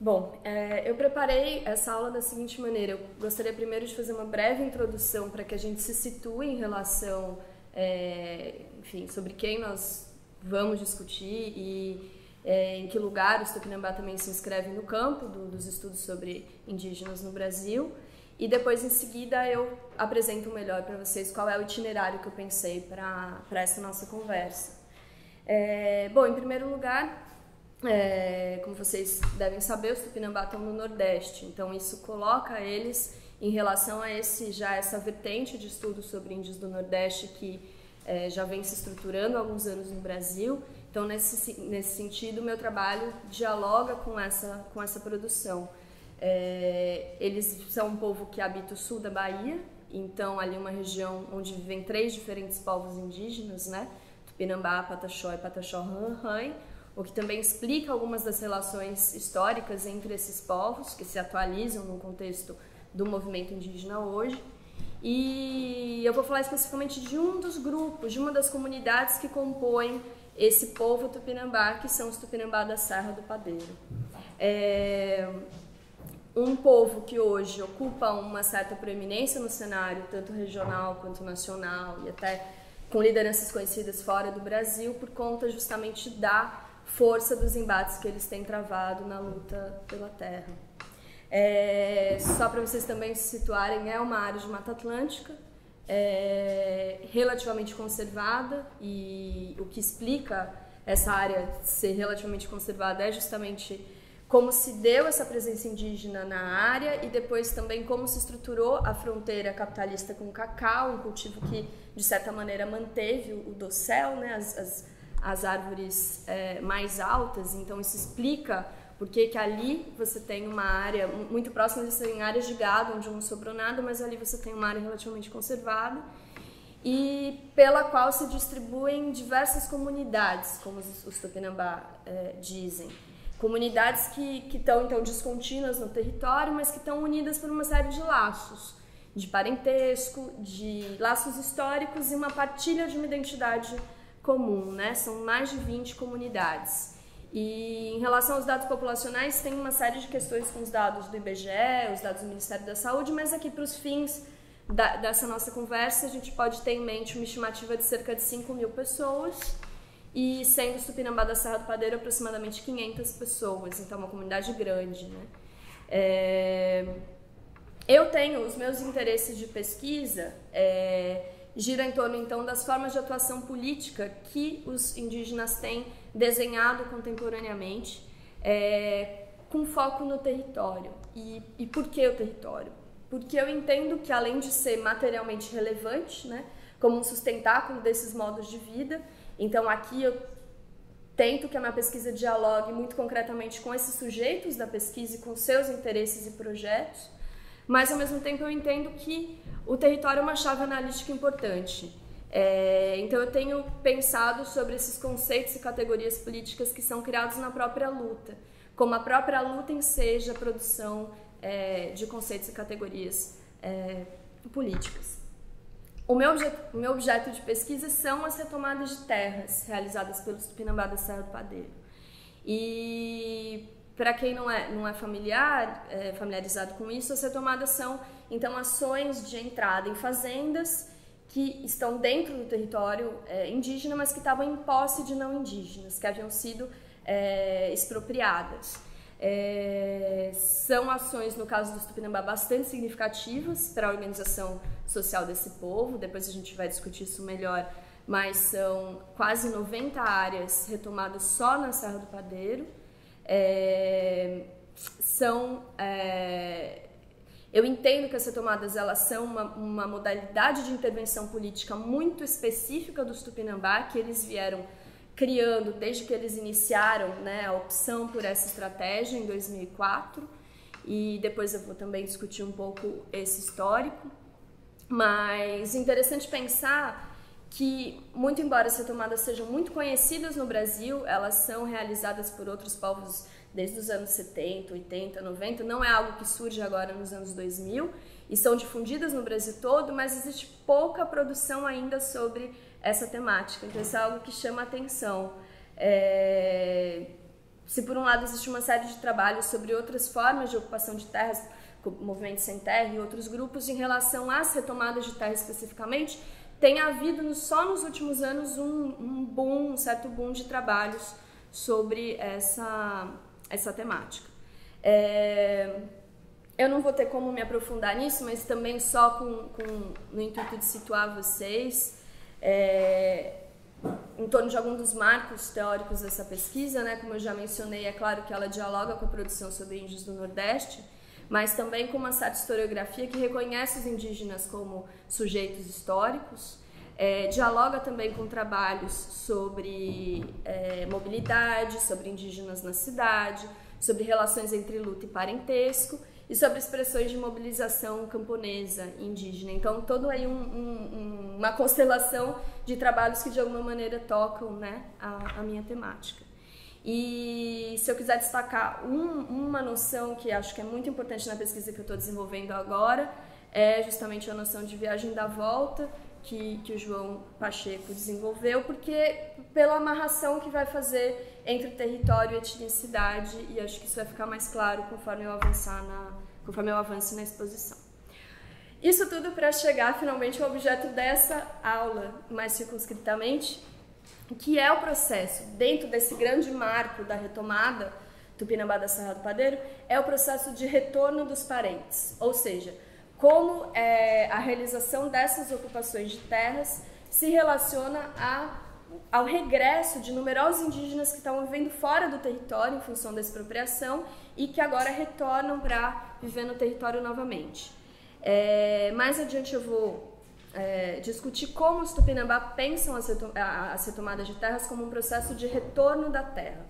Bom, eu preparei essa aula da seguinte maneira. Eu gostaria primeiro de fazer uma breve introdução para que a gente se situe em relação, enfim, sobre quem nós vamos discutir e em que lugar o Tupinambá também se inscreve no campo dos estudos sobre indígenas no Brasil. E depois, em seguida, eu apresento melhor para vocês qual é o itinerário que eu pensei para essa nossa conversa. Bom, em primeiro lugar, como vocês devem saber, os Tupinambá estão no Nordeste, então isso coloca eles em relação a essa vertente de estudo sobre índios do Nordeste que já vem se estruturando há alguns anos no Brasil. Então, nesse sentido, o meu trabalho dialoga com essa produção. Eles são um povo que habita o sul da Bahia, então ali uma região onde vivem 3 diferentes povos indígenas, né? Tupinambá, Pataxó e Pataxó-Rãrãe, o que também explica algumas das relações históricas entre esses povos, que se atualizam no contexto do movimento indígena hoje. E eu vou falar especificamente de um dos grupos, de uma das comunidades que compõem esse povo Tupinambá, que são os Tupinambá da Serra do Padeiro. Um povo que hoje ocupa uma certa proeminência no cenário, tanto regional quanto nacional, e até com lideranças conhecidas fora do Brasil, por conta justamente da força dos embates que eles têm travado na luta pela terra. Só para vocês também se situarem, é uma área de Mata Atlântica, relativamente conservada, e o que explica essa área ser relativamente conservada é justamente como se deu essa presença indígena na área e depois também como se estruturou a fronteira capitalista com o cacau, um cultivo que, de certa maneira, manteve o dossel, né, as árvores mais altas. Então, isso explica porque ali você tem uma área muito próxima, você tem áreas de gado, onde não sobrou nada, mas ali você tem uma área relativamente conservada e pela qual se distribuem diversas comunidades, como os Tupinambá dizem. Comunidades que estão, então, descontínuas no território, mas que estão unidas por uma série de laços, de parentesco, de laços históricos e uma partilha de uma identidade comum, né? São mais de 20 comunidades. E em relação aos dados populacionais, tem uma série de questões com os dados do IBGE, os dados do Ministério da Saúde, mas aqui para os fins dessa nossa conversa, a gente pode ter em mente uma estimativa de cerca de 5.000 pessoas, e sendo os Tupinambá da Serra do Padeiro aproximadamente 500 pessoas, então é uma comunidade grande, né? Eu tenho os meus interesses de pesquisa giram em torno então das formas de atuação política que os indígenas têm desenhado contemporaneamente, com foco no território. E por que o território? Porque eu entendo que, além de ser materialmente relevante, né, como um sustentáculo desses modos de vida, então aqui eu tento que a minha pesquisa dialogue muito concretamente com esses sujeitos da pesquisa e com seus interesses e projetos, mas ao mesmo tempo eu entendo que o território é uma chave analítica importante. Então eu tenho pensado sobre esses conceitos e categorias políticas que são criados na própria luta, como a própria luta enseja a produção de conceitos e categorias políticas. O meu objeto de pesquisa são as retomadas de terras realizadas pelos Tupinambá da Serra do Padeiro. E para quem não é familiarizado com isso, as retomadas são então ações de entrada em fazendas que estão dentro do território indígena, mas que estavam em posse de não indígenas, que haviam sido expropriadas. São ações, no caso dos Tupinambá, bastante significativas para a organização social desse povo, depois a gente vai discutir isso melhor, mas são quase 90 áreas retomadas só na Serra do Padeiro. Eu entendo que as retomadas elas são uma modalidade de intervenção política muito específica dos Tupinambá, que eles vieram criando desde que eles iniciaram, né, a opção por essa estratégia em 2004, e depois eu vou também discutir um pouco esse histórico. Mas é interessante pensar que, muito embora as retomadas sejam muito conhecidas no Brasil, elas são realizadas por outros povos desde os anos 70, 80, 90, não é algo que surge agora nos anos 2000, e são difundidas no Brasil todo, mas existe pouca produção ainda sobre essa temática, então isso é algo que chama atenção. se por um lado existe uma série de trabalhos sobre outras formas de ocupação de terras, como Movimento Sem Terra e outros grupos, em relação às retomadas de terra especificamente, tem havido só nos últimos anos um certo boom de trabalhos sobre essa temática. Eu não vou ter como me aprofundar nisso, mas também só no intuito de situar vocês em torno de alguns dos marcos teóricos dessa pesquisa, né? Como eu já mencionei, é claro que ela dialoga com a produção sobre índios do Nordeste, mas também com uma certa historiografia que reconhece os indígenas como sujeitos históricos, dialoga também com trabalhos sobre mobilidade, sobre indígenas na cidade, sobre relações entre luta e parentesco e sobre expressões de mobilização camponesa e indígena. Então, todo aí uma constelação de trabalhos que de alguma maneira tocam, né, a minha temática. E se eu quiser destacar uma noção que acho que é muito importante na pesquisa que eu estou desenvolvendo agora, é justamente a noção de viagem da volta, que o João Pacheco desenvolveu, porque pela amarração que vai fazer entre território e etnicidade, e acho que isso vai ficar mais claro conforme eu avance na exposição. Isso tudo para chegar finalmente ao objeto dessa aula, mais circunscritamente, que é o processo, dentro desse grande marco da retomada Tupinambá da Serra do Padeiro, é o processo de retorno dos parentes, ou seja, como a realização dessas ocupações de terras se relaciona ao regresso de numerosos indígenas que estavam vivendo fora do território em função da expropriação e que agora retornam para viver no território novamente. Mais adiante eu vou discutir como os Tupinambá pensam as retomadas de terras como um processo de retorno da terra.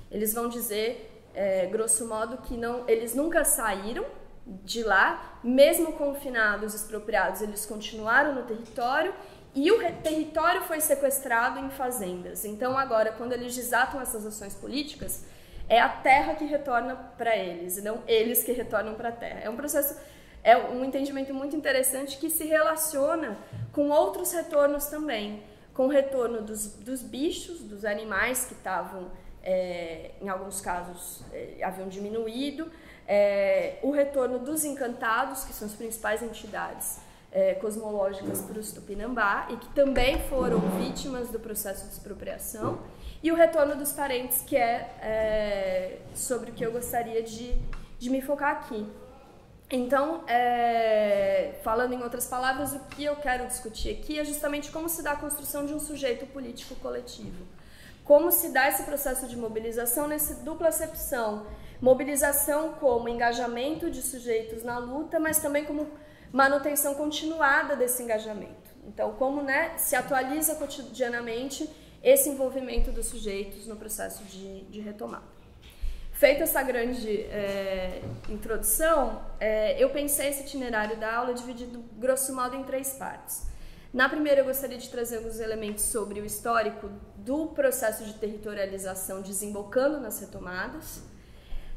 Eles vão dizer, grosso modo, que eles nunca saíram de lá, mesmo confinados, expropriados, eles continuaram no território e o território foi sequestrado em fazendas. Então agora, quando eles desatam essas ações políticas, é a terra que retorna para eles, e não eles que retornam para a terra. É um processo, é um entendimento muito interessante que se relaciona com outros retornos também, com o retorno dos bichos, dos animais que estavam, em alguns casos, haviam diminuído, o retorno dos encantados, que são as principais entidades cosmológicas para os Tupinambá e que também foram vítimas do processo de expropriação, e o retorno dos parentes, que é sobre o que eu gostaria de me focar aqui. Então, falando em outras palavras, o que eu quero discutir aqui é justamente como se dá a construção de um sujeito político coletivo. Como se dá esse processo de mobilização nessa dupla acepção. Mobilização como engajamento de sujeitos na luta, mas também como manutenção continuada desse engajamento. Então, como se atualiza cotidianamente esse envolvimento dos sujeitos no processo de retomada. Feita essa grande introdução, eu pensei esse itinerário da aula dividido, grosso modo, em 3 partes. Na primeira, eu gostaria de trazer alguns elementos sobre o histórico do processo de territorialização desembocando nas retomadas.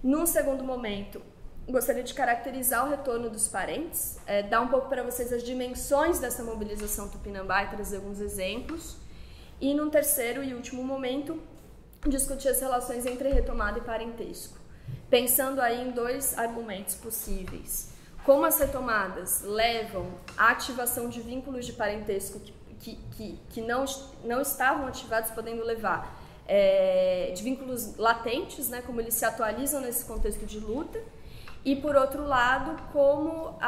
Num segundo momento, gostaria de caracterizar o retorno dos parentes, dar um pouco para vocês as dimensões dessa mobilização Tupinambá e trazer alguns exemplos. E num terceiro e último momento, discutir as relações entre retomada e parentesco, pensando aí em 2 argumentos possíveis. Como as retomadas levam à ativação de vínculos de parentesco que não estavam ativados, podendo levar de vínculos latentes, como eles se atualizam nesse contexto de luta, e por outro lado, como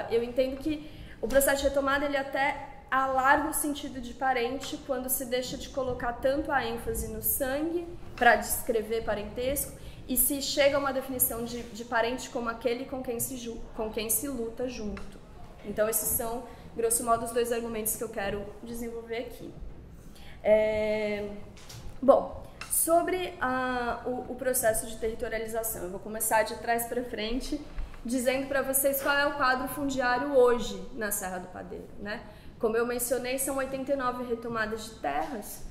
eu entendo que o processo de retomada ele até alarga o sentido de parente quando se deixa de colocar tanto a ênfase no sangue para descrever parentesco e se chega a uma definição de parente como aquele com quem se luta junto. Então esses são, grosso modo, os 2 argumentos que eu quero desenvolver aqui. Bom, sobre o processo de territorialização, eu vou começar de trás para frente, dizendo para vocês qual é o quadro fundiário hoje na Serra do Padeiro, Como eu mencionei, são 89 retomadas de terras,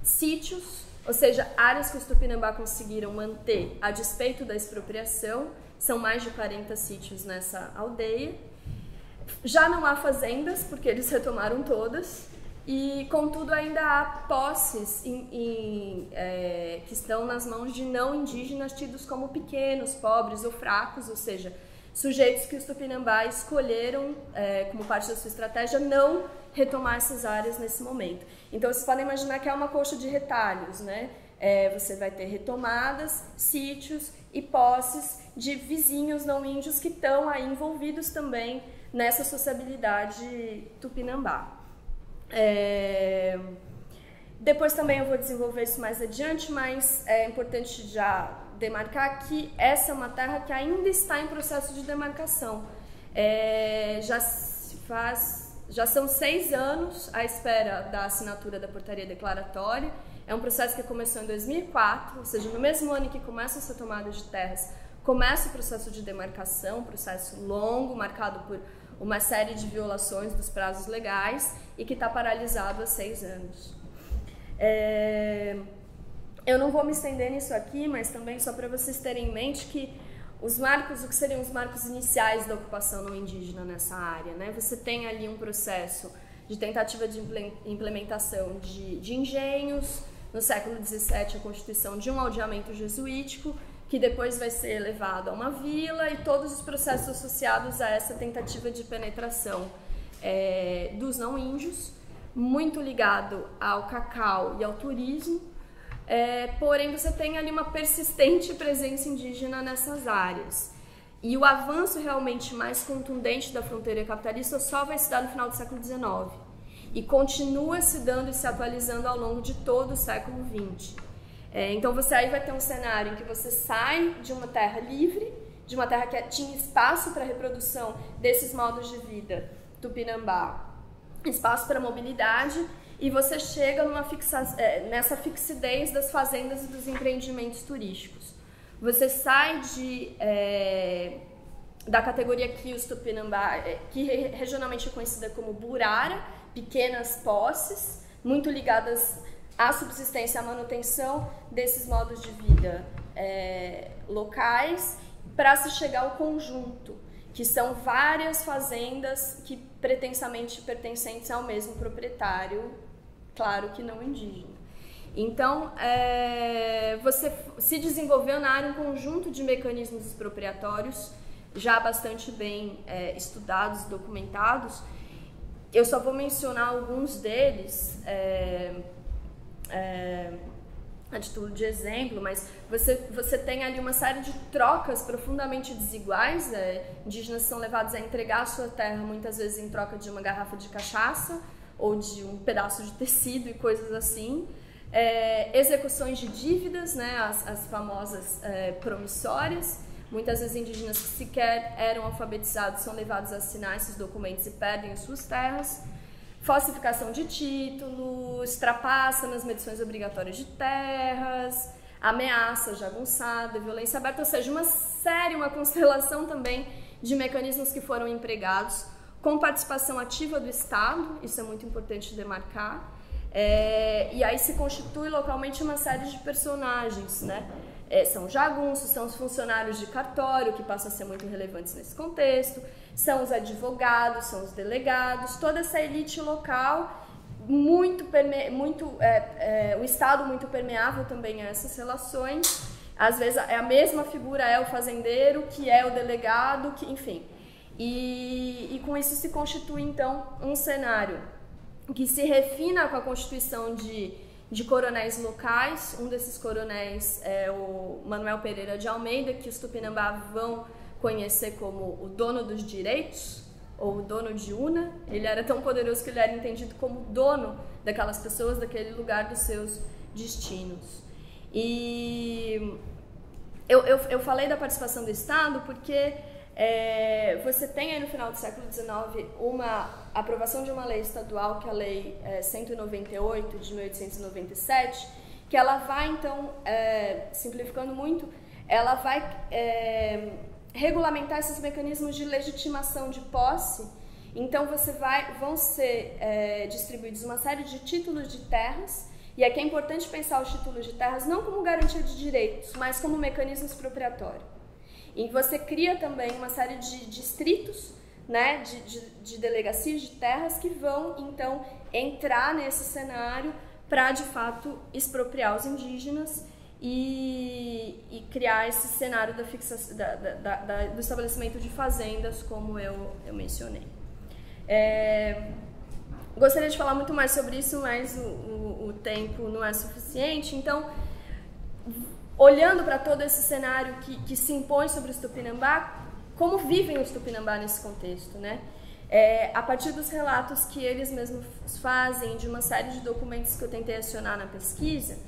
sítios, ou seja, áreas que os Tupinambá conseguiram manter a despeito da expropriação, são mais de 40 sítios nessa aldeia. Já não há fazendas, porque eles retomaram todas, e, contudo, ainda há posses que estão nas mãos de não indígenas tidos como pequenos, pobres ou fracos, ou seja, sujeitos que os Tupinambá escolheram, como parte da sua estratégia, não retomar essas áreas nesse momento. Então, vocês podem imaginar que é uma coxa de retalhos, né? Você vai ter retomadas, sítios e posses de vizinhos não índios que estão aí envolvidos também nessa sociabilidade Tupinambá. Depois também eu vou desenvolver isso mais adiante, mas é importante já demarcar que essa é uma terra que ainda está em processo de demarcação. Já são 6 anos à espera da assinatura da portaria declaratória. É um processo que começou em 2004, ou seja, no mesmo ano em que começa essa tomada de terras, começa o processo de demarcação, um processo longo, marcado por uma série de violações dos prazos legais e que está paralisado há 6 anos. Eu não vou me estender nisso aqui, mas também só para vocês terem em mente que os marcos, o que seriam os marcos iniciais da ocupação não indígena nessa área, né? Você tem ali um processo de tentativa de implementação de engenhos, no século XVII a constituição de um aldeamento jesuítico, que depois vai ser elevado a uma vila, e todos os processos associados a essa tentativa de penetração dos não índios, muito ligado ao cacau e ao turismo, porém você tem ali uma persistente presença indígena nessas áreas. E o avanço realmente mais contundente da fronteira capitalista só vai se dar no final do século XIX e continua se dando e se atualizando ao longo de todo o século XX. Então você aí vai ter um cenário em que você sai de uma terra livre, de uma terra que tinha espaço para a reprodução desses modos de vida Tupinambá, espaço para mobilidade, e você chega nessa fixidez das fazendas e dos empreendimentos turísticos. Você sai da categoria que os Tupinambá, que regionalmente é conhecida como burara, pequenas posses, muito ligadas à subsistência, à manutenção desses modos de vida locais, para se chegar ao conjunto, que são várias fazendas que pretensamente pertencentes ao mesmo proprietário, claro que não indígena. Então, você se desenvolveu na área um conjunto de mecanismos expropriatórios já bastante bem estudados, documentados. Eu só vou mencionar alguns deles a título de exemplo, mas você tem ali uma série de trocas profundamente desiguais. Indígenas são levados a entregar a sua terra muitas vezes em troca de uma garrafa de cachaça ou de um pedaço de tecido e coisas assim. Execuções de dívidas, né, as famosas promissórias. Muitas vezes indígenas que sequer eram alfabetizados são levados a assinar esses documentos e perdem as suas terras. Falsificação de títulos, trapaça nas medições obrigatórias de terras, ameaça jagunçada, violência aberta, ou seja, uma constelação também de mecanismos que foram empregados com participação ativa do Estado, isso é muito importante demarcar, e aí se constitui localmente uma série de personagens, né? São jagunços, são os funcionários de cartório, que passam a ser muito relevantes nesse contexto, são os advogados, são os delegados, toda essa elite local, o Estado muito permeável também a essas relações. Às vezes a mesma figura é o fazendeiro, que é o delegado, enfim. E com isso se constitui, então, um cenário que se refina com a constituição de coronéis locais. Um desses coronéis é o Manuel Pereira de Almeida, que os Tupinambá vão conhecer como o dono dos direitos, ou o dono de Una. Ele era tão poderoso que ele era entendido como dono daquelas pessoas, daquele lugar, dos seus destinos. E eu falei da participação do Estado porque você tem aí no final do século XIX uma aprovação de uma lei estadual, que é a Lei 198 de 1897, que ela vai, então, simplificando muito, ela vai regulamentar esses mecanismos de legitimação de posse. Então vão ser distribuídos uma série de títulos de terras, e aqui é importante pensar os títulos de terras não como garantia de direitos, mas como mecanismo expropriatório. E você cria também uma série de distritos né, de delegacias de terras que vão, então, entrar nesse cenário para, de fato, expropriar os indígenas e criar esse cenário da fixação, do estabelecimento de fazendas, como eu mencionei. Gostaria de falar muito mais sobre isso, mas o tempo não é suficiente. Então, olhando para todo esse cenário que se impõe sobre os Tupinambá, como vivem os Tupinambá nesse contexto, né? A partir dos relatos que eles mesmos fazem, de uma série de documentos que eu tentei acionar na pesquisa,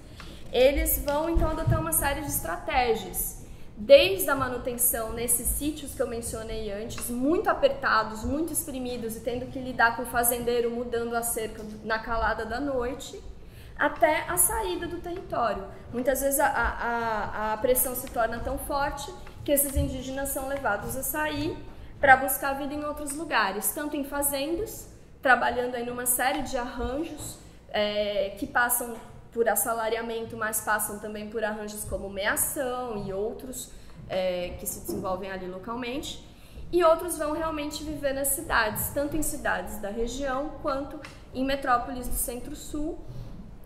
eles vão então adotar uma série de estratégias, desde a manutenção nesses sítios que eu mencionei antes, muito apertados, muito exprimidos e tendo que lidar com o fazendeiro mudando a cerca na calada da noite, até a saída do território. Muitas vezes a pressão se torna tão forte que esses indígenas são levados a sair para buscar a vida em outros lugares, tanto em fazendas, trabalhando aí numa série de arranjos que passam por assalariamento, mas passam também por arranjos como meação e outros que se desenvolvem ali localmente, e outros vão realmente viver nas cidades, tanto em cidades da região quanto em metrópoles do Centro-Sul.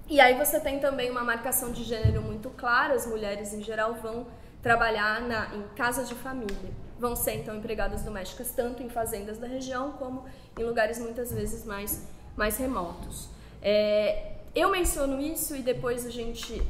E aí você tem também uma marcação de gênero muito clara, as mulheres em geral vão trabalhar em casas de família, vão ser então empregadas domésticas tanto em fazendas da região como em lugares muitas vezes mais remotos. Eu menciono isso e depois a gente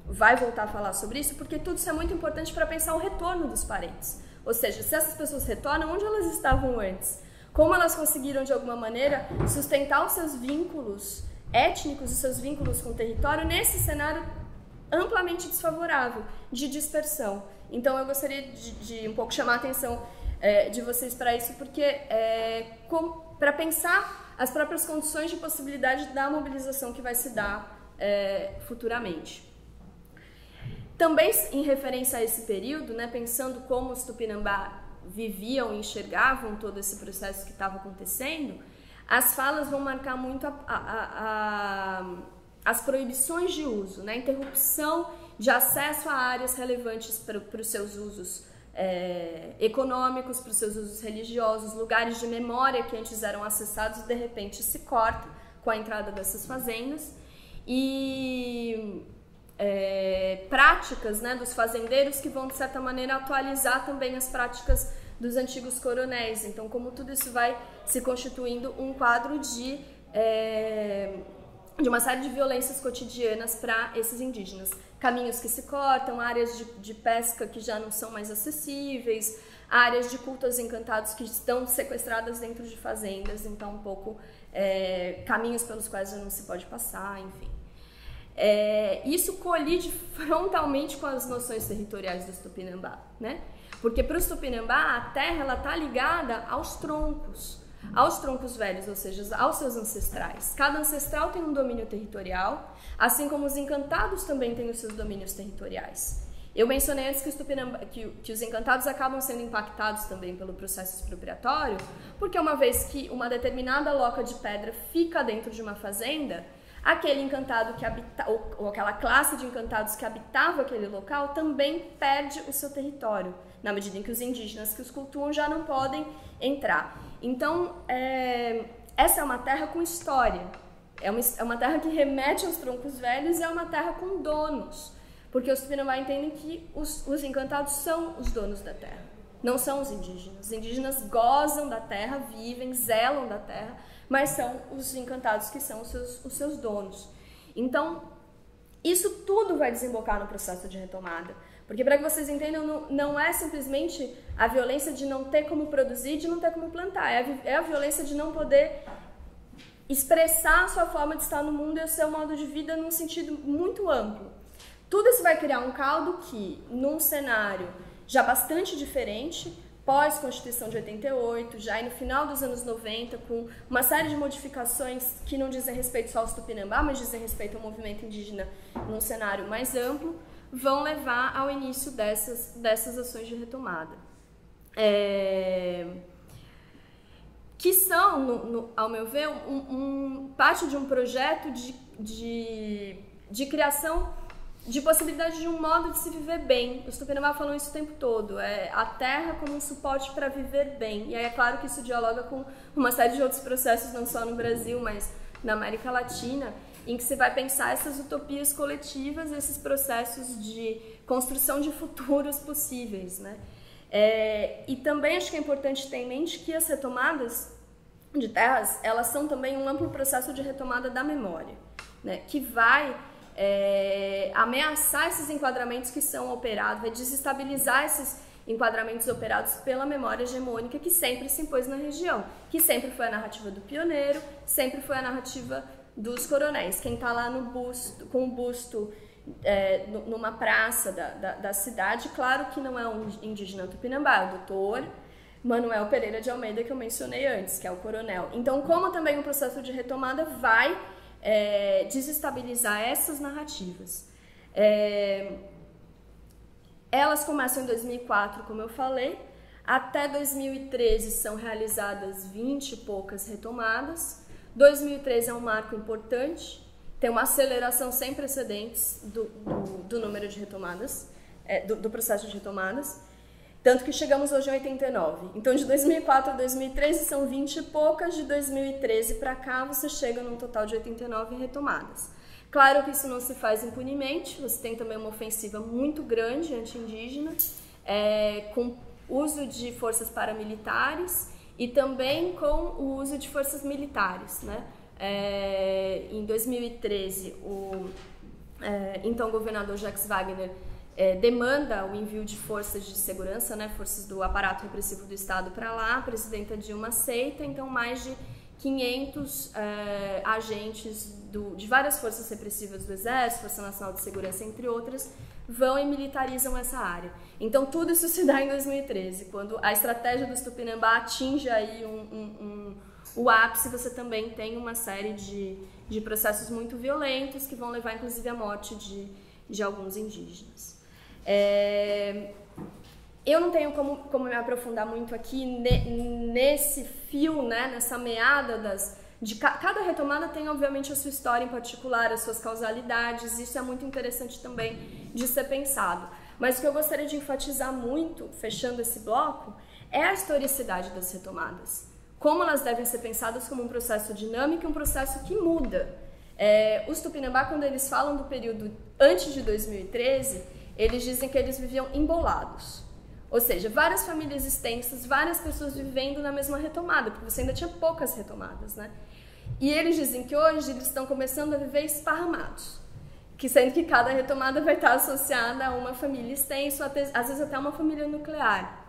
vai voltar a falar sobre isso, porque tudo isso é muito importante para pensar o retorno dos parentes. Ou seja, se essas pessoas retornam, onde elas estavam antes? Como elas conseguiram, de alguma maneira, sustentar os seus vínculos étnicos, os seus vínculos com o território, nesse cenário amplamente desfavorável de dispersão. Então eu gostaria de um pouco chamar a atenção de vocês para isso, porque para pensar as próprias condições de possibilidade da mobilização que vai se dar futuramente. Também em referência a esse período, né, pensando como os Tupinambá viviam e enxergavam todo esse processo que estava acontecendo, as falas vão marcar muito as proibições de uso, né? Interrupção de acesso a áreas relevantes para os seus usos econômicos, para os seus usos religiosos, lugares de memória que antes eram acessados, de repente se corta com a entrada dessas fazendas, e práticas, né, dos fazendeiros que vão, de certa maneira, atualizar também as práticas dos antigos coronéis. Então, como tudo isso vai se constituindo um quadro de uma série de violências cotidianas para esses indígenas. Caminhos que se cortam, áreas de pesca que já não são mais acessíveis, áreas de culto aos encantados que estão sequestradas dentro de fazendas, então um pouco caminhos pelos quais já não se pode passar, enfim. Isso colide frontalmente com as noções territoriais dos Tupinambá, né? Porque para os Tupinambá a terra está ligada aos troncos velhos, ou seja, aos seus ancestrais. Cada ancestral tem um domínio territorial, assim como os encantados também têm os seus domínios territoriais. Eu mencionei antes que os encantados acabam sendo impactados também pelo processo expropriatório, porque uma vez que uma determinada loca de pedra fica dentro de uma fazenda, aquele encantado que ou aquela classe de encantados que habitava aquele local também perde o seu território, na medida em que os indígenas que os cultuam já não podem entrar. Então, essa é uma terra com história, é uma terra que remete aos troncos velhos e é uma terra com donos, porque os Tupinambá entendem que os encantados são os donos da terra, não são os indígenas. Os indígenas gozam da terra, vivem, zelam da terra, mas são os encantados que são os seus donos. Então, isso tudo vai desembocar no processo de retomada. Porque, para que vocês entendam, não é simplesmente a violência de não ter como produzir, de não ter como plantar. É a violência de não poder expressar a sua forma de estar no mundo e o seu modo de vida num sentido muito amplo. Tudo isso vai criar um caldo que, num cenário já bastante diferente, pós-Constituição de 88, já no final dos anos 90, com uma série de modificações que não dizem respeito só aos Tupinambá, mas dizem respeito ao movimento indígena num cenário mais amplo, vão levar ao início dessas ações de retomada. Que são, ao meu ver, parte de um projeto de criação de possibilidade de um modo de se viver bem. Os Tupinambá falam isso o tempo todo, a terra como um suporte para viver bem. E aí é claro que isso dialoga com uma série de outros processos, não só no Brasil, mas na América Latina, em que você vai pensar essas utopias coletivas, esses processos de construção de futuros possíveis, né? E também acho que é importante ter em mente que as retomadas de terras, elas são também um amplo processo de retomada da memória, né? Que vai ameaçar esses enquadramentos que são operados, vai desestabilizar esses enquadramentos operados pela memória hegemônica que sempre se impôs na região, que sempre foi a narrativa do pioneiro, sempre foi a narrativa dos coronéis. Quem está lá no busto, com o busto numa praça da cidade, claro que não é um indígena tupinambá, é o doutor Manuel Pereira de Almeida, que eu mencionei antes, que é o coronel. Então, como também um processo de retomada vai desestabilizar essas narrativas. Elas começam em 2004, como eu falei, até 2013 são realizadas 20 e poucas retomadas. 2013 é um marco importante, tem uma aceleração sem precedentes do número de retomadas, do processo de retomadas, tanto que chegamos hoje em 89. Então, de 2004 a 2013 são 20 e poucas, de 2013 para cá você chega num total de 89 retomadas. Claro que isso não se faz impunemente, você tem também uma ofensiva muito grande anti-indígena, com uso de forças paramilitares e também com o uso de forças militares, né? Em 2013, então governador Jacques Wagner demanda o envio de forças de segurança, né, forças do aparato repressivo do Estado para lá, a presidenta Dilma aceita, então mais de 500 agentes de várias forças repressivas do Exército, Força Nacional de Segurança, entre outras, vão e militarizam essa área. Então tudo isso se dá em 2013, quando a estratégia dos Tupinambá atinge aí o ápice. Você também tem uma série de processos muito violentos que vão levar inclusive à morte de alguns indígenas. Eu não tenho como me aprofundar muito aqui nesse fio, né, nessa meada cada retomada tem obviamente a sua história em particular, as suas causalidades, isso é muito interessante também de ser pensado. Mas o que eu gostaria de enfatizar muito, fechando esse bloco, é a historicidade das retomadas. Como elas devem ser pensadas como um processo dinâmico e um processo que muda. Os Tupinambá, quando eles falam do período antes de 2013, eles dizem que eles viviam embolados. Ou seja, várias famílias extensas, várias pessoas vivendo na mesma retomada, porque você ainda tinha poucas retomadas, né? E eles dizem que hoje eles estão começando a viver esparramados, sendo que cada retomada vai estar associada a uma família extensa, às vezes até uma família nuclear.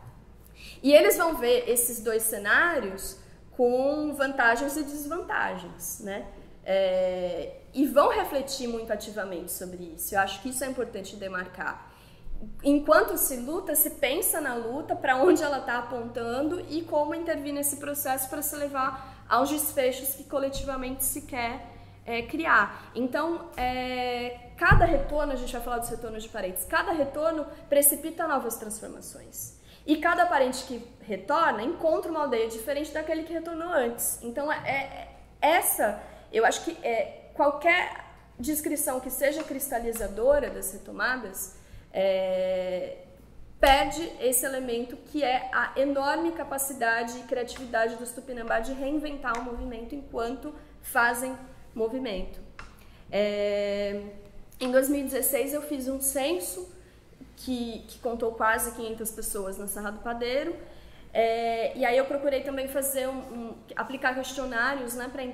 E eles vão ver esses dois cenários com vantagens e desvantagens, né? E vão refletir muito ativamente sobre isso. Eu acho que isso é importante demarcar. Enquanto se luta, se pensa na luta, para onde ela está apontando e como intervir nesse processo para se levar aos desfechos que coletivamente se quer criar. Então, cada retorno, a gente vai falar dos retornos de parentes, cada retorno precipita novas transformações. E cada parente que retorna encontra uma aldeia diferente daquele que retornou antes. Então, eu acho que qualquer descrição que seja cristalizadora das retomadas perde esse elemento que é a enorme capacidade e criatividade dos Tupinambá de reinventar o movimento enquanto fazem movimento. Em 2016 eu fiz um censo que contou quase 500 pessoas na Serra do Padeiro, e aí eu procurei também fazer aplicar questionários, né, para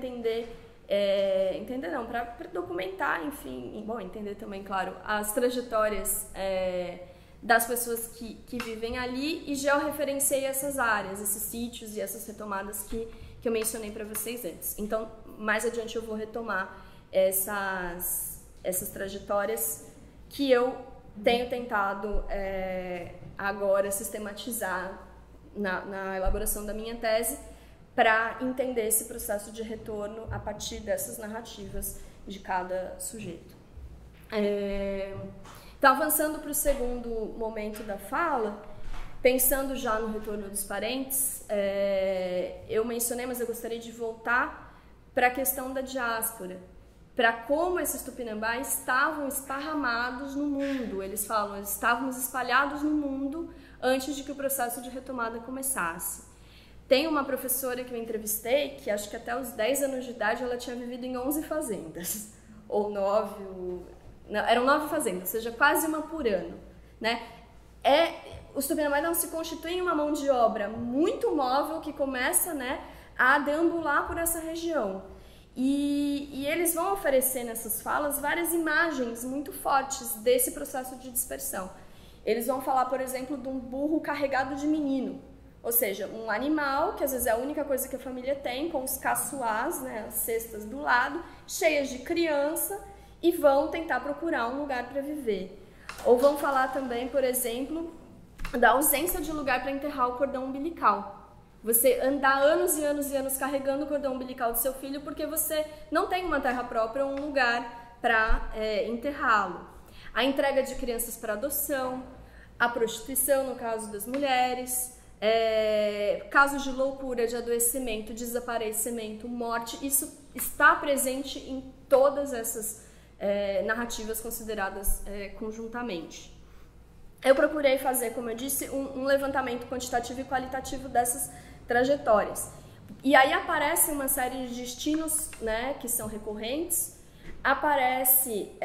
para documentar, enfim, entender também, claro, as trajetórias das pessoas que vivem ali, e georreferenciei essas áreas, esses sítios e essas retomadas que eu mencionei para vocês antes. Então, mais adiante eu vou retomar essas trajetórias que eu tenho tentado agora sistematizar na elaboração da minha tese, para entender esse processo de retorno a partir dessas narrativas de cada sujeito. Então, avançando para o segundo momento da fala, pensando já no retorno dos parentes, eu mencionei, mas eu gostaria de voltar para a questão da diáspora, para como esses Tupinambá estavam esparramados no mundo. Eles falam, estávamos espalhados no mundo antes de que o processo de retomada começasse. Tem uma professora que eu entrevistei, que acho que até os 10 anos de idade ela tinha vivido em 11 fazendas, ou 9, não, eram 9 fazendas, ou seja, quase uma por ano, né? Os Tupinambá não se constituem uma mão de obra muito móvel que começa, né, a deambular por essa região. E eles vão oferecer nessas falas várias imagens muito fortes desse processo de dispersão. Eles vão falar, por exemplo, de um burro carregado de menino, ou seja, um animal que às vezes é a única coisa que a família tem, com os caçoás, né, as cestas do lado, cheias de criança, e vão tentar procurar um lugar para viver. Ou vão falar também, por exemplo, da ausência de lugar para enterrar o cordão umbilical. Você andar anos e anos e anos carregando o cordão umbilical do seu filho porque você não tem uma terra própria ou um lugar para enterrá-lo. A entrega de crianças para adoção, a prostituição no caso das mulheres, casos de loucura, de adoecimento, desaparecimento, morte, isso está presente em todas essas narrativas consideradas conjuntamente. Eu procurei fazer, como eu disse, um levantamento quantitativo e qualitativo dessas trajetórias. E aí aparece uma série de destinos, né, que são recorrentes, aparecem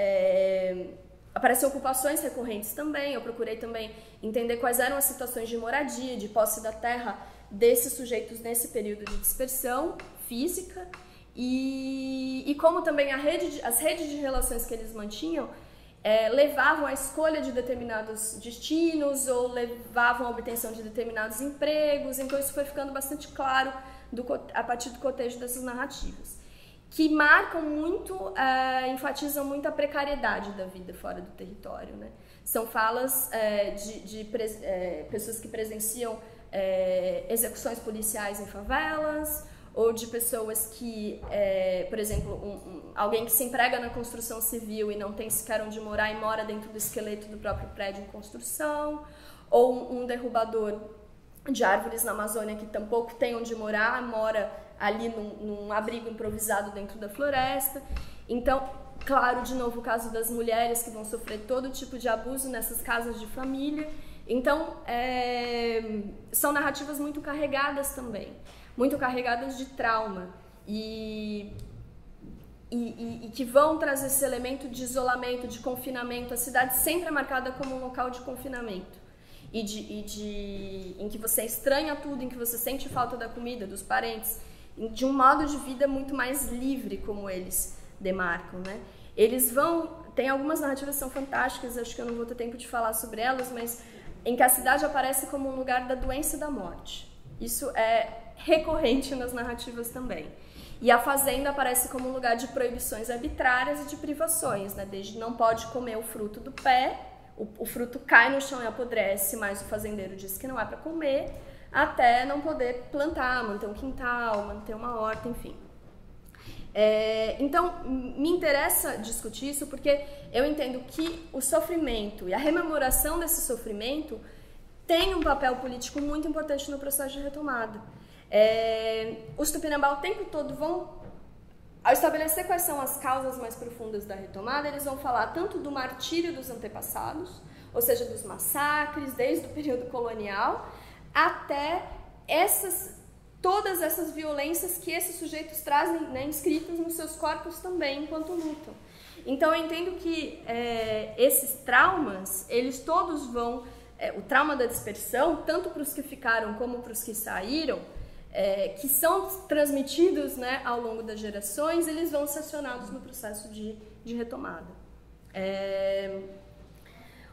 ocupações recorrentes também. Eu procurei também entender quais eram as situações de moradia, de posse da terra desses sujeitos nesse período de dispersão física e como também as redes de relações que eles mantinham levavam à escolha de determinados destinos ou levavam à obtenção de determinados empregos. Então isso foi ficando bastante claro a partir do cotejo dessas narrativas, que marcam muito, enfatizam muito a precariedade da vida fora do território, né? São falas de pessoas que presenciam execuções policiais em favelas, ou de pessoas que, por exemplo, alguém que se emprega na construção civil e não tem sequer onde morar e mora dentro do esqueleto do próprio prédio em construção, ou um derrubador de árvores na Amazônia que tampouco tem onde morar, mora ali num abrigo improvisado dentro da floresta. Então, claro, de novo, o caso das mulheres que vão sofrer todo tipo de abuso nessas casas de família. Então, são narrativas muito carregadas também, muito carregadas de trauma e que vão trazer esse elemento de isolamento, de confinamento. A cidade sempre é marcada como um local de confinamento em que você estranha tudo, em que você sente falta da comida, dos parentes, de um modo de vida muito mais livre, como eles demarcam, né? Tem algumas narrativas que são fantásticas, acho que eu não vou ter tempo de falar sobre elas, mas em que a cidade aparece como um lugar da doença e da morte. Isso é recorrente nas narrativas também. E a fazenda aparece como um lugar de proibições arbitrárias e de privações, né? Desde não pode comer o fruto do pé, o fruto cai no chão e apodrece, mas o fazendeiro diz que não é para comer, até não poder plantar, manter um quintal, manter uma horta, enfim. Então, me interessa discutir isso porque eu entendo que o sofrimento e a rememoração desse sofrimento tem um papel político muito importante no processo de retomada. Os Tupinambá o tempo todo ao estabelecer quais são as causas mais profundas da retomada, eles vão falar tanto do martírio dos antepassados, ou seja, dos massacres, desde o período colonial, até todas essas violências que esses sujeitos trazem, né, inscritas nos seus corpos também, enquanto lutam. Então, eu entendo que esses traumas, eles todos vão... o trauma da dispersão, tanto para os que ficaram como para os que saíram, que são transmitidos, né, ao longo das gerações, eles vão ser acionados no processo de retomada.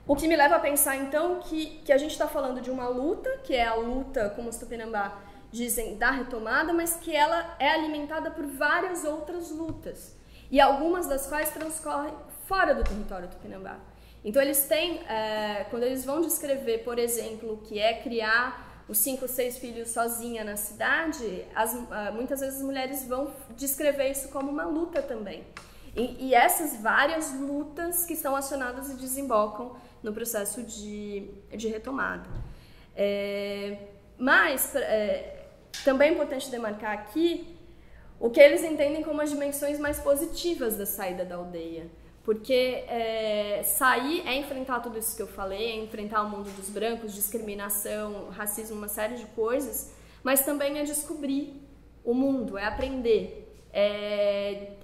O que me leva a pensar, então, que a gente está falando de uma luta, que é a luta, como os Tupinambá dizem, da retomada, mas que ela é alimentada por várias outras lutas, e algumas das quais transcorrem fora do território Tupinambá. Então, eles têm, quando eles vão descrever, por exemplo, o que é criar os 5 ou 6 filhos sozinha na cidade, muitas vezes as mulheres vão descrever isso como uma luta também. E essas várias lutas que estão acionadas e desembocam no processo de retomada. Mas também é importante demarcar aqui o que eles entendem como as dimensões mais positivas da saída da aldeia. Porque sair é enfrentar tudo isso que eu falei, é enfrentar o mundo dos brancos, discriminação, racismo, uma série de coisas, mas também é descobrir o mundo, é aprender.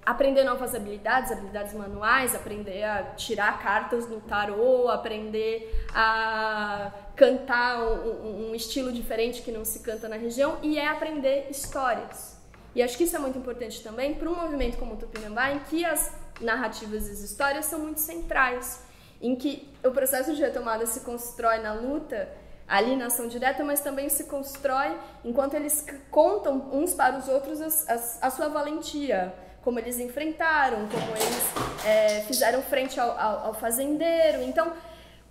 Aprender novas habilidades manuais, aprender a tirar cartas no tarô, aprender a cantar um estilo diferente que não se canta na região, e é aprender histórias. E acho que isso é muito importante também para um movimento como o Tupinambá, em que as narrativas e as histórias são muito centrais, em que o processo de retomada se constrói na luta, ali na ação direta, mas também se constrói enquanto eles contam uns para os outros a sua valentia, como eles enfrentaram, como eles fizeram frente ao fazendeiro. Então,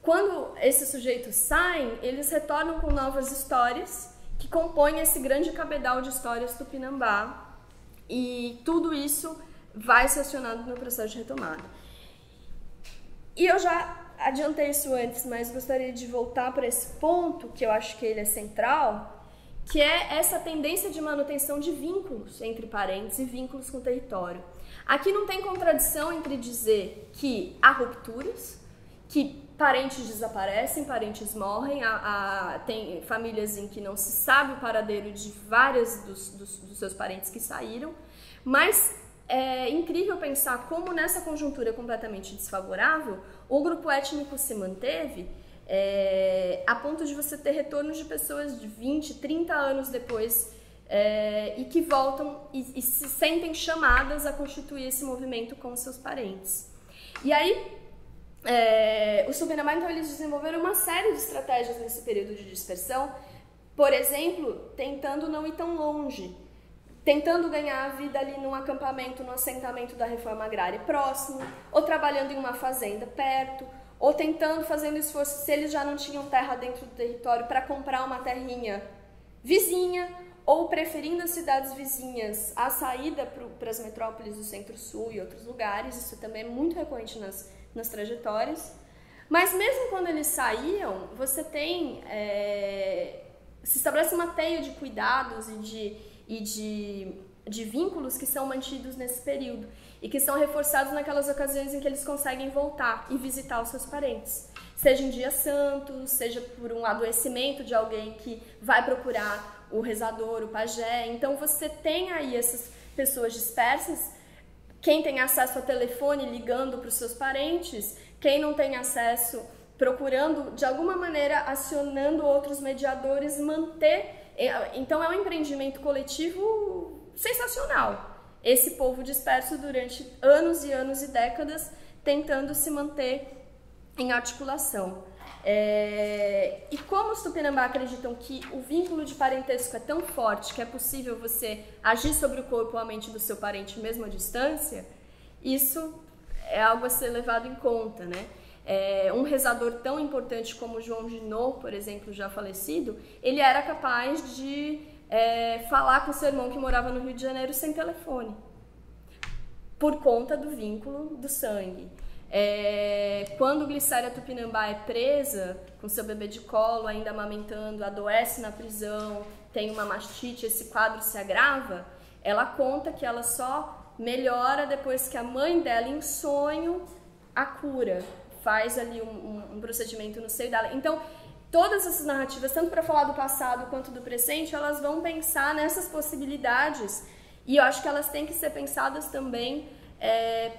quando esses sujeitos saem, eles retornam com novas histórias que compõem esse grande cabedal de histórias Tupinambá, e tudo isso vai ser acionado no processo de retomada. E eu já adiantei isso antes, mas gostaria de voltar para esse ponto, que eu acho que ele é central, que é essa tendência de manutenção de vínculos entre parentes e vínculos com o território. Aqui não tem contradição entre dizer que há rupturas, que parentes desaparecem, parentes morrem, tem famílias em que não se sabe o paradeiro de várias dos seus parentes que saíram, mas é incrível pensar como nessa conjuntura completamente desfavorável, o grupo étnico se manteve a ponto de você ter retornos de pessoas de 20, 30 anos depois e que voltam e se sentem chamadas a constituir esse movimento com seus parentes. E aí, os Tupinambá, então, eles desenvolveram uma série de estratégias nesse período de dispersão, por exemplo, tentando não ir tão longe, tentando ganhar a vida ali num acampamento, no assentamento da reforma agrária próximo, ou trabalhando em uma fazenda perto, ou fazendo esforço, se eles já não tinham terra dentro do território, para comprar uma terrinha vizinha, ou preferindo as cidades vizinhas à saída para as metrópoles do Centro-Sul e outros lugares. Isso também é muito recorrente nas trajetórias. Mas mesmo quando eles saíam, você tem... se estabelece uma teia de cuidados e de vínculos que são mantidos nesse período e que são reforçados naquelas ocasiões em que eles conseguem voltar e visitar os seus parentes, seja em dia santo, seja por um adoecimento de alguém que vai procurar o rezador, o pajé. Então você tem aí essas pessoas dispersas, quem tem acesso a telefone ligando para os seus parentes, quem não tem acesso procurando de alguma maneira, acionando outros mediadores, manter. Então é um empreendimento coletivo sensacional. Esse povo disperso durante anos e anos e décadas, tentando se manter em articulação. E como os Tupinambá acreditam que o vínculo de parentesco é tão forte que é possível você agir sobre o corpo ou a mente do seu parente mesmo à distância, isso é algo a ser levado em conta, né? Um rezador tão importante como João Ginot, por exemplo, já falecido, ele era capaz de falar com seu irmão que morava no Rio de Janeiro sem telefone, por conta do vínculo do sangue. Quando Glicéria Tupinambá é presa, com seu bebê de colo, ainda amamentando, adoece na prisão, tem uma mastite, esse quadro se agrava, ela conta que ela só melhora depois que a mãe dela, em sonho, a cura, faz ali um procedimento no seio dela. Então, todas essas narrativas, tanto para falar do passado quanto do presente, elas vão pensar nessas possibilidades, e eu acho que elas têm que ser pensadas também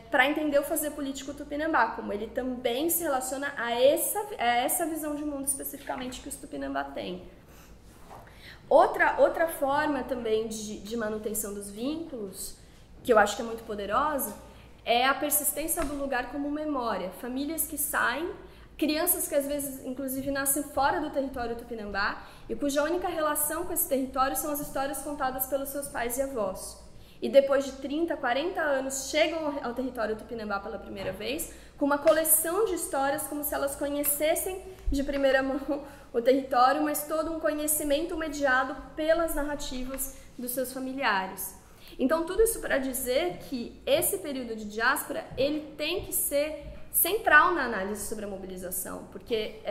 para entender o fazer político Tupinambá, como ele também se relaciona a essa visão de mundo especificamente que os Tupinambá têm. Outra forma também de manutenção dos vínculos, que eu acho que é muito poderosa, é a persistência do lugar como memória. Famílias que saem, crianças que às vezes inclusive nascem fora do território Tupinambá e cuja única relação com esse território são as histórias contadas pelos seus pais e avós. E depois de 30, 40 anos chegam ao território Tupinambá pela primeira vez com uma coleção de histórias como se elas conhecessem de primeira mão o território, mas todo um conhecimento mediado pelas narrativas dos seus familiares. Então, tudo isso para dizer que esse período de diáspora, ele tem que ser central na análise sobre a mobilização, porque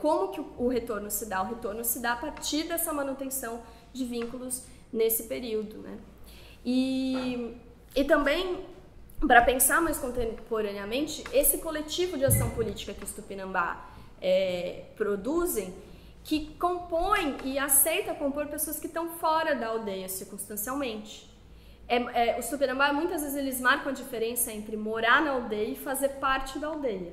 como que o retorno se dá? O retorno se dá a partir dessa manutenção de vínculos nesse período, né? E também, para pensar mais contemporaneamente, esse coletivo de ação política que os Tupinambá produzem, que compõe e aceita compor pessoas que estão fora da aldeia circunstancialmente. Os Tupinambá, muitas vezes, eles marcam a diferença entre morar na aldeia e fazer parte da aldeia.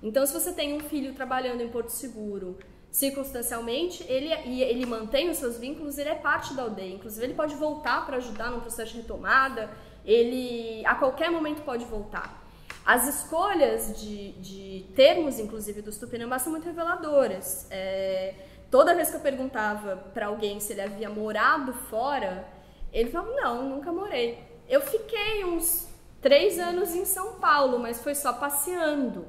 Então, se você tem um filho trabalhando em Porto Seguro, circunstancialmente, ele mantém os seus vínculos, ele é parte da aldeia. Inclusive, ele pode voltar para ajudar no processo de retomada, ele a qualquer momento pode voltar. As escolhas de termos, inclusive, dos Tupinambá são muito reveladoras. Toda vez que eu perguntava para alguém se ele havia morado fora, ele falava, não, nunca morei. Eu fiquei uns 3 anos em São Paulo, mas foi só passeando.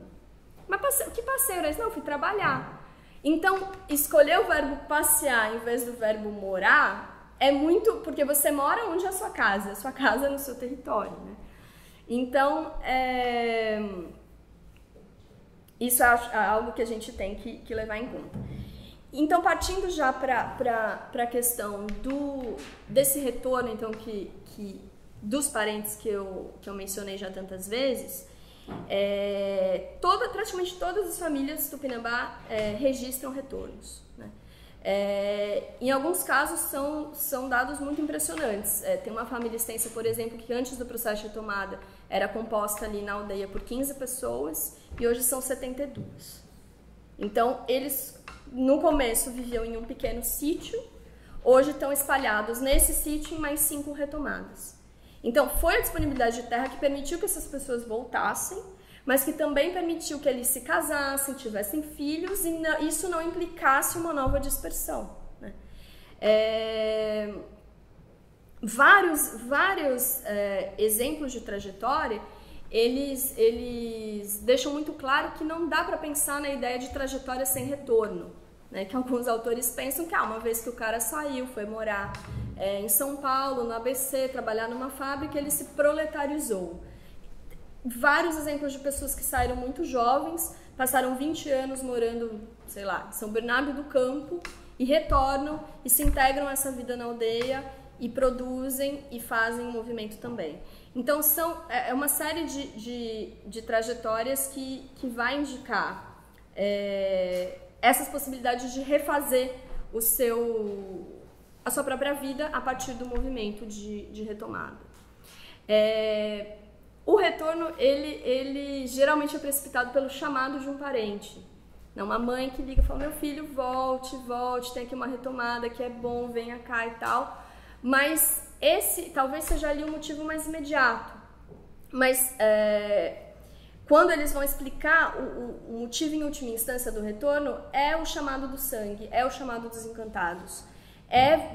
Mas que passeio era esse? Não, fui trabalhar. Então, escolher o verbo passear em vez do verbo morar é muito... Porque você mora onde é a sua casa é no seu território, né? Então, isso é algo que a gente tem que levar em conta. Então, partindo já para a questão desse retorno, então, dos parentes que eu mencionei já tantas vezes, praticamente todas as famílias Tupinambá registram retornos, né? Em alguns casos são dados muito impressionantes. Tem uma família extensa, por exemplo, que antes do processo de retomada era composta ali na aldeia por 15 pessoas e hoje são 72. Então, eles no começo viviam em um pequeno sítio, hoje estão espalhados nesse sítio em mais 5 retomadas. Então, foi a disponibilidade de terra que permitiu que essas pessoas voltassem, mas que também permitiu que eles se casassem, tivessem filhos e isso não implicasse uma nova dispersão, né? Vários exemplos de trajetória, eles deixam muito claro que não dá para pensar na ideia de trajetória sem retorno, né? Que alguns autores pensam que uma vez que o cara saiu, foi morar em São Paulo, no ABC, trabalhar numa fábrica, ele se proletarizou. Vários exemplos de pessoas que saíram muito jovens, passaram 20 anos morando, sei lá, em São Bernardo do Campo e retornam e se integram a essa vida na aldeia e produzem e fazem um movimento também. Então, é uma série de trajetórias que vai indicar essas possibilidades de refazer a sua própria vida a partir do movimento de retomada. O retorno, ele geralmente é precipitado pelo chamado de um parente. Uma mãe que liga e fala, meu filho, volte, tem aqui uma retomada que é bom, venha cá e tal. Mas esse talvez seja ali o motivo mais imediato. Mas quando eles vão explicar o motivo em última instância do retorno, é o chamado do sangue, é o chamado dos encantados.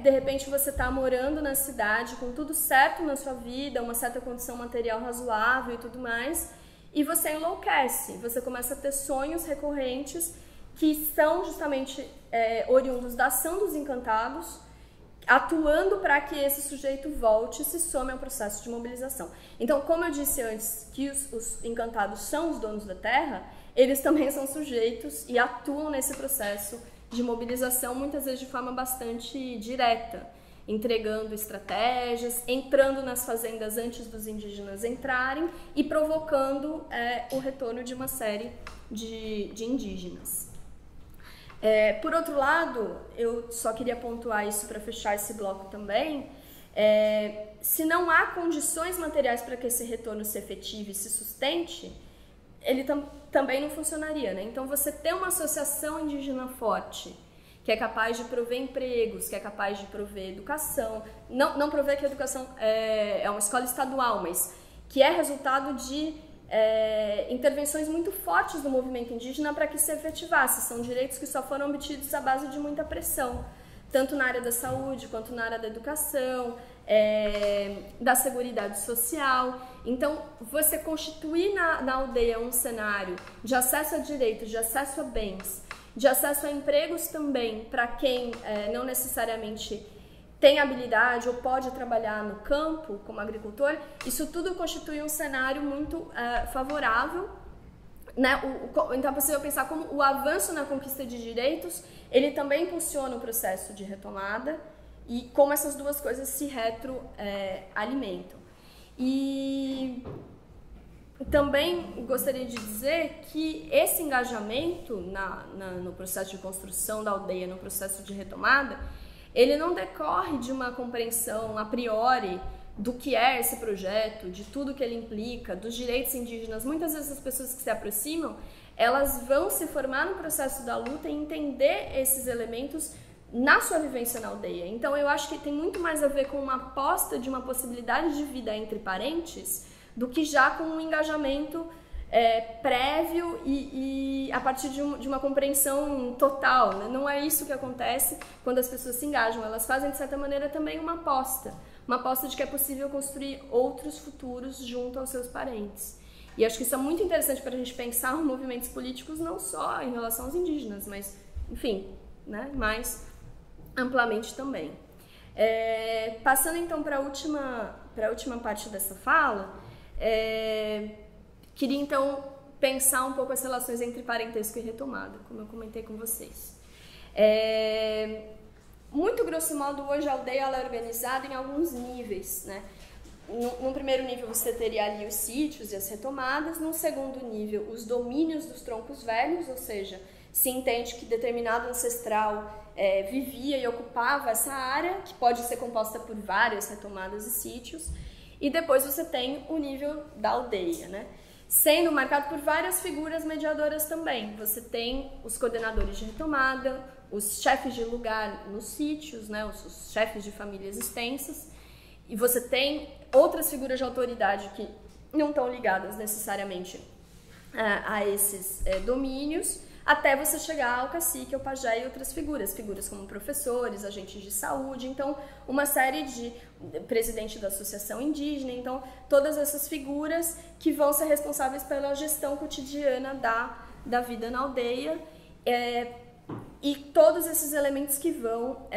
De repente, você está morando na cidade, com tudo certo na sua vida, uma certa condição material razoável e tudo mais, e você enlouquece, você começa a ter sonhos recorrentes que são justamente oriundos da ação dos encantados, atuando para que esse sujeito volte e se some ao processo de mobilização. Então, como eu disse antes que os encantados são os donos da terra, eles também são sujeitos e atuam nesse processo de mobilização, muitas vezes de forma bastante direta, entregando estratégias, entrando nas fazendas antes dos indígenas entrarem e provocando o retorno de uma série de indígenas. Por outro lado, eu só queria pontuar isso para fechar esse bloco também, se não há condições materiais para que esse retorno se efetive e se sustente, ele também não funcionaria, né? Então, você ter uma associação indígena forte, que é capaz de prover empregos, que é capaz de prover educação, não prover que a educação é uma escola estadual, mas que é resultado de intervenções muito fortes do movimento indígena para que se efetivasse. São direitos que só foram obtidos à base de muita pressão, tanto na área da saúde, quanto na área da educação, da seguridade social. Então, você constituir na aldeia um cenário de acesso a direitos, de acesso a bens, de acesso a empregos também para quem não necessariamente tem habilidade ou pode trabalhar no campo como agricultor, isso tudo constitui um cenário muito favorável, né? Então é possível pensar como o avanço na conquista de direitos, ele também impulsiona o processo de retomada e como essas duas coisas se retroalimentam. E também gostaria de dizer que esse engajamento no processo de construção da aldeia, no processo de retomada, ele não decorre de uma compreensão a priori do que é esse projeto, de tudo que ele implica, dos direitos indígenas. Muitas vezes as pessoas que se aproximam, elas vão se formar no processo da luta e entender esses elementos na sua vivência na aldeia. Então eu acho que tem muito mais a ver com uma aposta de uma possibilidade de vida entre parentes do que já com um engajamento prévio e a partir de uma compreensão total, né? Não é isso que acontece quando as pessoas se engajam. Elas fazem, de certa maneira, também uma aposta de que é possível construir outros futuros junto aos seus parentes. E acho que isso é muito interessante para a gente pensar movimentos políticos não só em relação aos indígenas, mas, enfim, né, mais amplamente também. Passando então para a última parte dessa fala, queria então pensar um pouco as relações entre parentesco e retomada, como eu comentei com vocês. Muito grosso modo, hoje a aldeia ela é organizada em alguns níveis, né? Num primeiro nível você teria ali os sítios e as retomadas, num segundo nível os domínios dos troncos velhos, ou seja, se entende que determinado ancestral vivia e ocupava essa área, que pode ser composta por várias retomadas e sítios, e depois você tem o nível da aldeia, né? Sendo marcado por várias figuras mediadoras também. Você tem os coordenadores de retomada, os chefes de lugar nos sítios, né? Os chefes de famílias extensas, e você tem outras figuras de autoridade que não estão ligadas necessariamente a esses domínios, até você chegar ao cacique, ao pajé e outras figuras como professores, agentes de saúde, então uma série de presidente da associação indígena, então todas essas figuras que vão ser responsáveis pela gestão cotidiana da vida na aldeia, e todos esses elementos que vão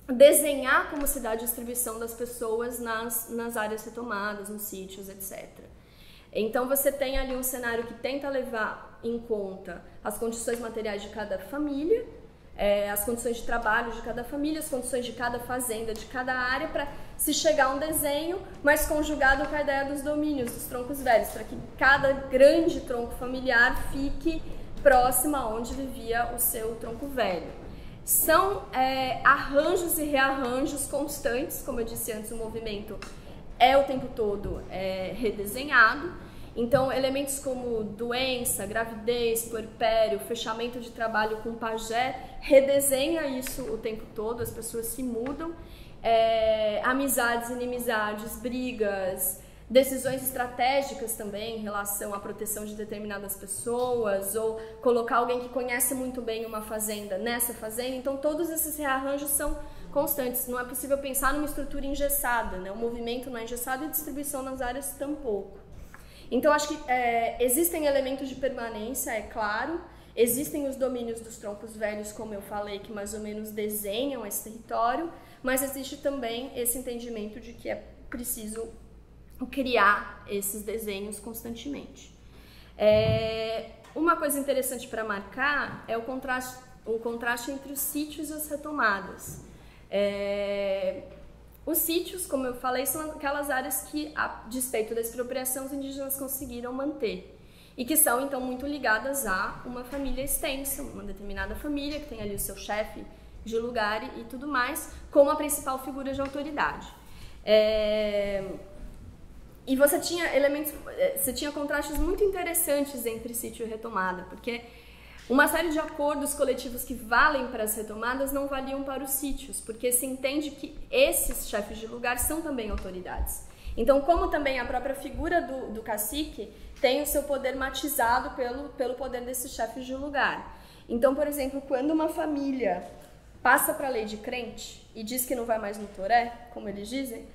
desenhar como se dá a distribuição das pessoas nas áreas retomadas, nos sítios, etc. Então você tem ali um cenário que tenta levar em conta as condições materiais de cada família, as condições de trabalho de cada família, as condições de cada fazenda, de cada área, para se chegar a um desenho, mas conjugado com a ideia dos domínios, dos troncos velhos, para que cada grande tronco familiar fique próximo a onde vivia o seu tronco velho. São arranjos e rearranjos constantes, como eu disse antes, o movimento é o tempo todo redesenhado. Então, elementos como doença, gravidez, puerpério, fechamento de trabalho com pajé, redesenha isso o tempo todo, as pessoas se mudam. Amizades, inimizades, brigas, decisões estratégicas também em relação à proteção de determinadas pessoas, ou colocar alguém que conhece muito bem uma fazenda nessa fazenda. Então, todos esses rearranjos são constantes. Não é possível pensar numa estrutura engessada, né? O movimento não é engessado e a distribuição nas áreas tampouco. Então, acho que existem elementos de permanência, é claro, existem os domínios dos troncos velhos, como eu falei, que mais ou menos desenham esse território, mas existe também esse entendimento de que é preciso criar esses desenhos constantemente. Uma coisa interessante para marcar é o contraste entre os sítios e as retomadas. Os sítios, como eu falei, são aquelas áreas que, a despeito da expropriação, os indígenas conseguiram manter e que são, então, muito ligadas a uma família extensa, uma determinada família que tem ali o seu chefe de lugar e tudo mais, como a principal figura de autoridade. E você tinha contrastes muito interessantes entre sítio e retomada, porque uma série de acordos coletivos que valem para as retomadas não valiam para os sítios, porque se entende que esses chefes de lugar são também autoridades. Então, como também a própria figura do cacique tem o seu poder matizado pelo poder desses chefes de lugar. Então, por exemplo, quando uma família passa para a lei de crente e diz que não vai mais no toré, como eles dizem,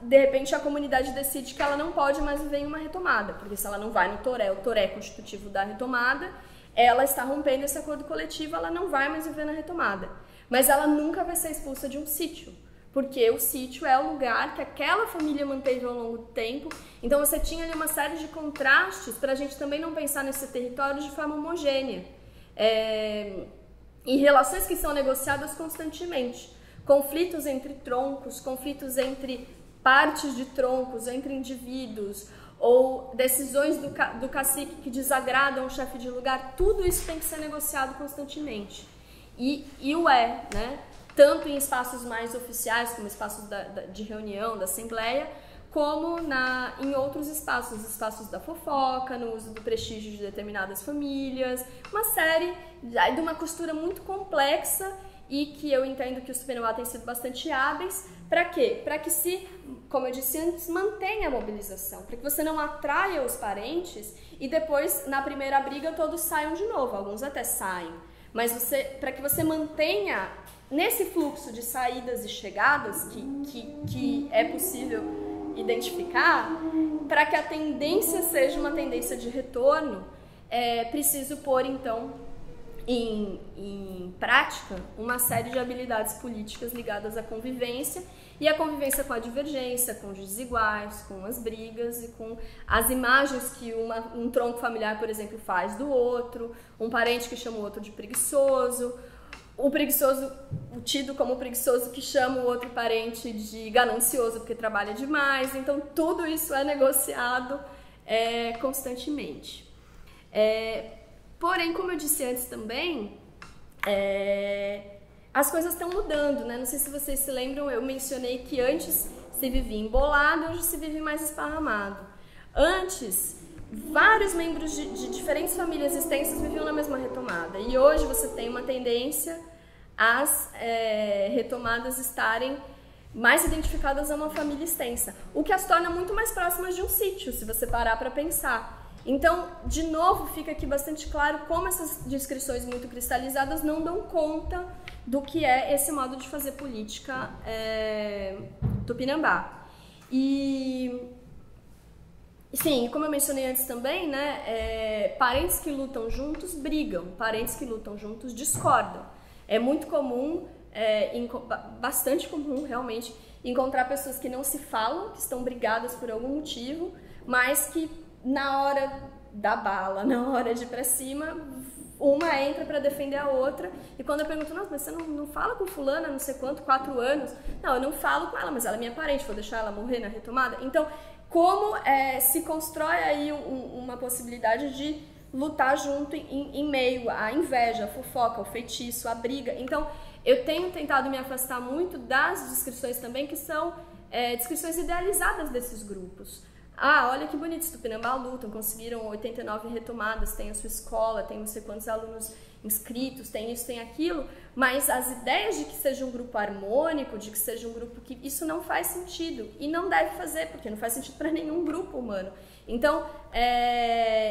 de repente a comunidade decide que ela não pode mais viver em uma retomada, porque se ela não vai no toré, o toré é constitutivo da retomada, ela está rompendo esse acordo coletivo, ela não vai mais viver na retomada. Mas ela nunca vai ser expulsa de um sítio, porque o sítio é o lugar que aquela família manteve ao longo do tempo. Então você tinha ali uma série de contrastes para a gente também não pensar nesse território de forma homogênea. e relações que são negociadas constantemente. Conflitos entre troncos, conflitos entre partes de troncos, entre indivíduos, ou decisões do cacique que desagradam o chefe de lugar, tudo isso tem que ser negociado constantemente. E o né? Tanto em espaços mais oficiais, como espaços de reunião, da assembleia, como em outros espaços, os espaços da fofoca, no uso do prestígio de determinadas famílias, uma série de uma costura muito complexa e que eu entendo que os Tupinambá têm sido bastante hábeis. Para quê? Para que como eu disse antes, mantenha a mobilização, para que você não atraia os parentes e depois, na primeira briga, todos saiam de novo, alguns até saem, mas para que você mantenha nesse fluxo de saídas e chegadas que é possível identificar, para que a tendência seja uma tendência de retorno, é preciso pôr, então, em prática uma série de habilidades políticas ligadas à convivência, e a convivência com a divergência, com os desiguais, com as brigas e com as imagens que um tronco familiar, por exemplo, faz do outro, um parente que chama o outro de preguiçoso, o preguiçoso, o tido como preguiçoso que chama o outro parente de ganancioso porque trabalha demais. Então tudo isso é negociado constantemente. Porém, como eu disse antes também, as coisas estão mudando, né? Não sei se vocês se lembram, eu mencionei que antes se vivia embolado, hoje se vive mais esparramado. Antes, vários membros de diferentes famílias extensas viviam na mesma retomada. E hoje você tem uma tendência às retomadas estarem mais identificadas a uma família extensa, o que as torna muito mais próximas de um sítio, se você parar para pensar. Então, de novo, fica aqui bastante claro como essas descrições muito cristalizadas não dão conta do que é esse modo de fazer política tupinambá. E, sim, como eu mencionei antes também, né, parentes que lutam juntos brigam, parentes que lutam juntos discordam. É muito comum, bastante comum realmente, encontrar pessoas que não se falam, que estão brigadas por algum motivo, mas que na hora da bala, na hora de ir pra cima, uma entra para defender a outra. E quando eu pergunto, nossa, mas você não fala com fulana, não sei quanto, 4 anos? Não, eu não falo com ela, mas ela é minha parente, vou deixar ela morrer na retomada? Então, como se constrói aí uma possibilidade de lutar junto em meio à inveja, à fofoca, ao feitiço, à briga? Então, eu tenho tentado me afastar muito das descrições também que são descrições idealizadas desses grupos. Ah, olha que bonito, os Tupinambá lutam, conseguiram 89 retomadas, tem a sua escola, tem não sei quantos alunos inscritos, tem isso, tem aquilo, mas as ideias de que seja um grupo harmônico, de que seja um grupo que... Isso não faz sentido e não deve fazer, porque não faz sentido para nenhum grupo humano. Então,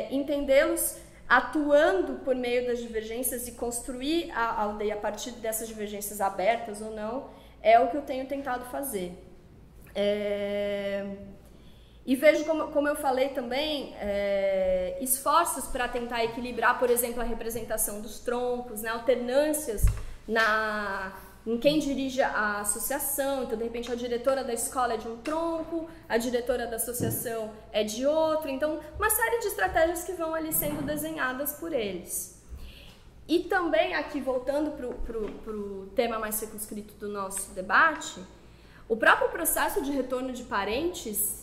entendê-los atuando por meio das divergências e construir a aldeia a partir dessas divergências abertas ou não, é o que eu tenho tentado fazer. E vejo, como eu falei também, esforços para tentar equilibrar, por exemplo, a representação dos troncos, né, alternâncias em quem dirige a associação. Então, de repente, a diretora da escola é de um tronco, a diretora da associação é de outro. Então, uma série de estratégias que vão ali sendo desenhadas por eles. E também, aqui voltando para o tema mais circunscrito do nosso debate, o próprio processo de retorno de parentes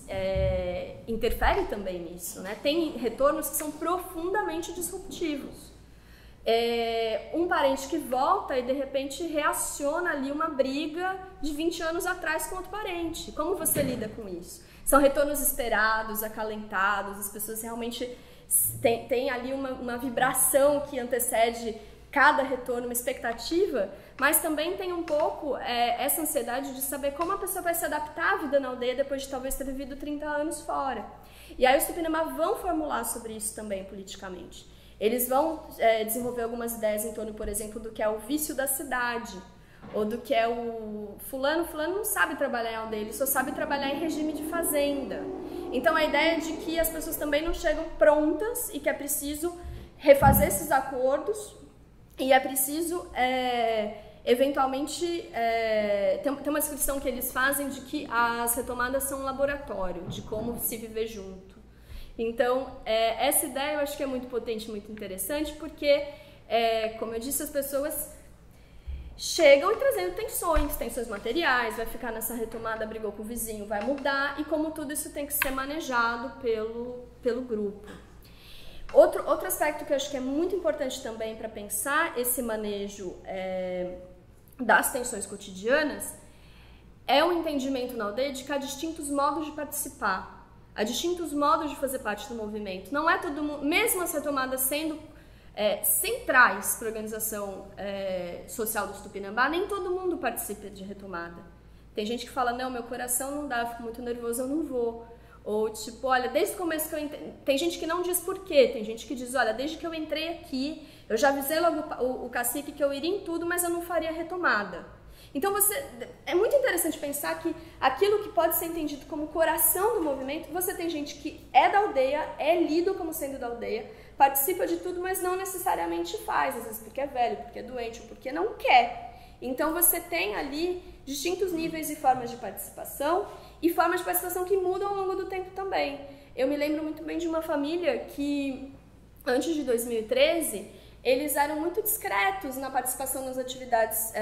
interfere também nisso, né? Tem retornos que são profundamente disruptivos. Um parente que volta e de repente reaciona ali uma briga de 20 anos atrás com outro parente. Como você lida com isso? São retornos esperados, acalentados, as pessoas realmente têm ali uma vibração que antecede cada retorno, uma expectativa, mas também tem um pouco essa ansiedade de saber como a pessoa vai se adaptar à vida na aldeia depois de talvez ter vivido 30 anos fora. E aí os Tupinambá vão formular sobre isso também politicamente. Eles vão desenvolver algumas ideias em torno, por exemplo, do que é o vício da cidade, ou do que é o fulano não sabe trabalhar em aldeia, ele só sabe trabalhar em regime de fazenda. Então a ideia de que as pessoas também não chegam prontas e que é preciso refazer esses acordos e é preciso eventualmente tem uma descrição que eles fazem de que as retomadas são um laboratório de como se viver junto. Então, essa ideia eu acho que é muito potente, muito interessante, porque como eu disse, as pessoas chegam e trazendo tensões materiais, vai ficar nessa retomada, brigou com o vizinho, vai mudar, e como tudo isso tem que ser manejado pelo grupo. Outro aspecto que eu acho que é muito importante também para pensar esse manejo das tensões cotidianas é um entendimento na aldeia de que há distintos modos de participar, há distintos modos de fazer parte do movimento. Não é todo mundo, mesmo as retomadas sendo centrais para a organização social dos Tupinambá, nem todo mundo participa de retomada. Tem gente que fala, não, meu coração não dá, eu fico muito nervoso, eu não vou. Ou tipo, olha, desde o começo que eu entrei... Tem gente que não diz por quê, tem gente que diz, olha, desde que eu entrei aqui, eu já avisei logo o cacique que eu iria em tudo, mas eu não faria retomada. Então é muito interessante pensar que aquilo que pode ser entendido como coração do movimento, você tem gente que é da aldeia, é lido como sendo da aldeia, participa de tudo, mas não necessariamente faz, às vezes porque é velho, porque é doente, ou porque não quer. Então você tem ali distintos níveis e formas de participação, e formas de participação que mudam ao longo do tempo também. Eu me lembro muito bem de uma família que, antes de 2013, eles eram muito discretos na participação nas atividades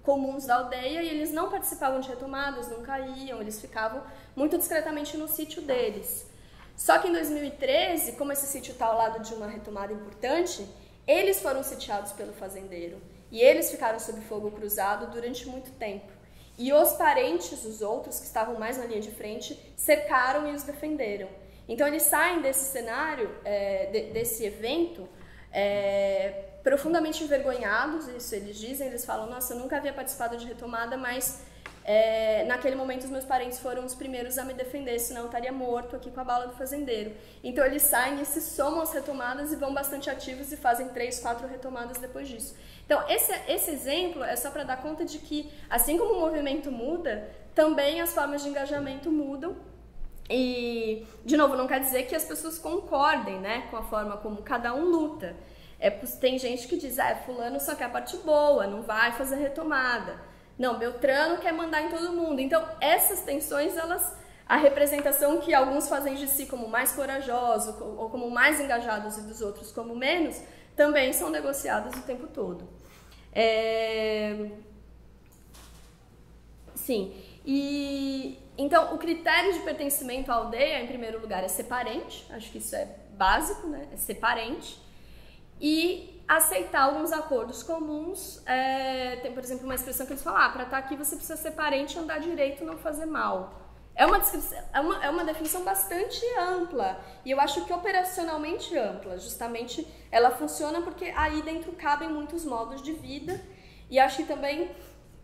comuns da aldeia, e eles não participavam de retomadas, nunca iam, eles ficavam muito discretamente no sítio deles. Só que em 2013, como esse sítio está ao lado de uma retomada importante, eles foram sitiados pelo fazendeiro, e eles ficaram sob fogo cruzado durante muito tempo. E os parentes, os outros que estavam mais na linha de frente, cercaram e os defenderam. Então eles saem desse cenário, desse evento, profundamente envergonhados, isso eles dizem, eles falam, nossa, eu nunca havia participado de retomada, mas naquele momento os meus parentes foram os primeiros a me defender, senão eu estaria morto aqui com a bala do fazendeiro. Então eles saem e se somam às retomadas e vão bastante ativos e fazem 3, 4 retomadas depois disso. Então esse exemplo é só para dar conta de que, assim como o movimento muda, também as formas de engajamento mudam. E, de novo, não quer dizer que as pessoas concordem, né, com a forma como cada um luta. Tem gente que diz, fulano só quer a parte boa, não vai fazer retomada. Não, Beltrano quer mandar em todo mundo. Então, essas tensões, a representação que alguns fazem de si como mais corajosos ou como mais engajados e dos outros como menos, também são negociadas o tempo todo. Sim, e então o critério de pertencimento à aldeia, em primeiro lugar, é ser parente, acho que isso é básico, né? É ser parente, e aceitar alguns acordos comuns. Tem, por exemplo, uma expressão que eles falam, para estar aqui você precisa ser parente, andar direito, não fazer mal. É uma definição bastante ampla, e eu acho que operacionalmente ampla, justamente ela funciona porque aí dentro cabem muitos modos de vida, e acho que também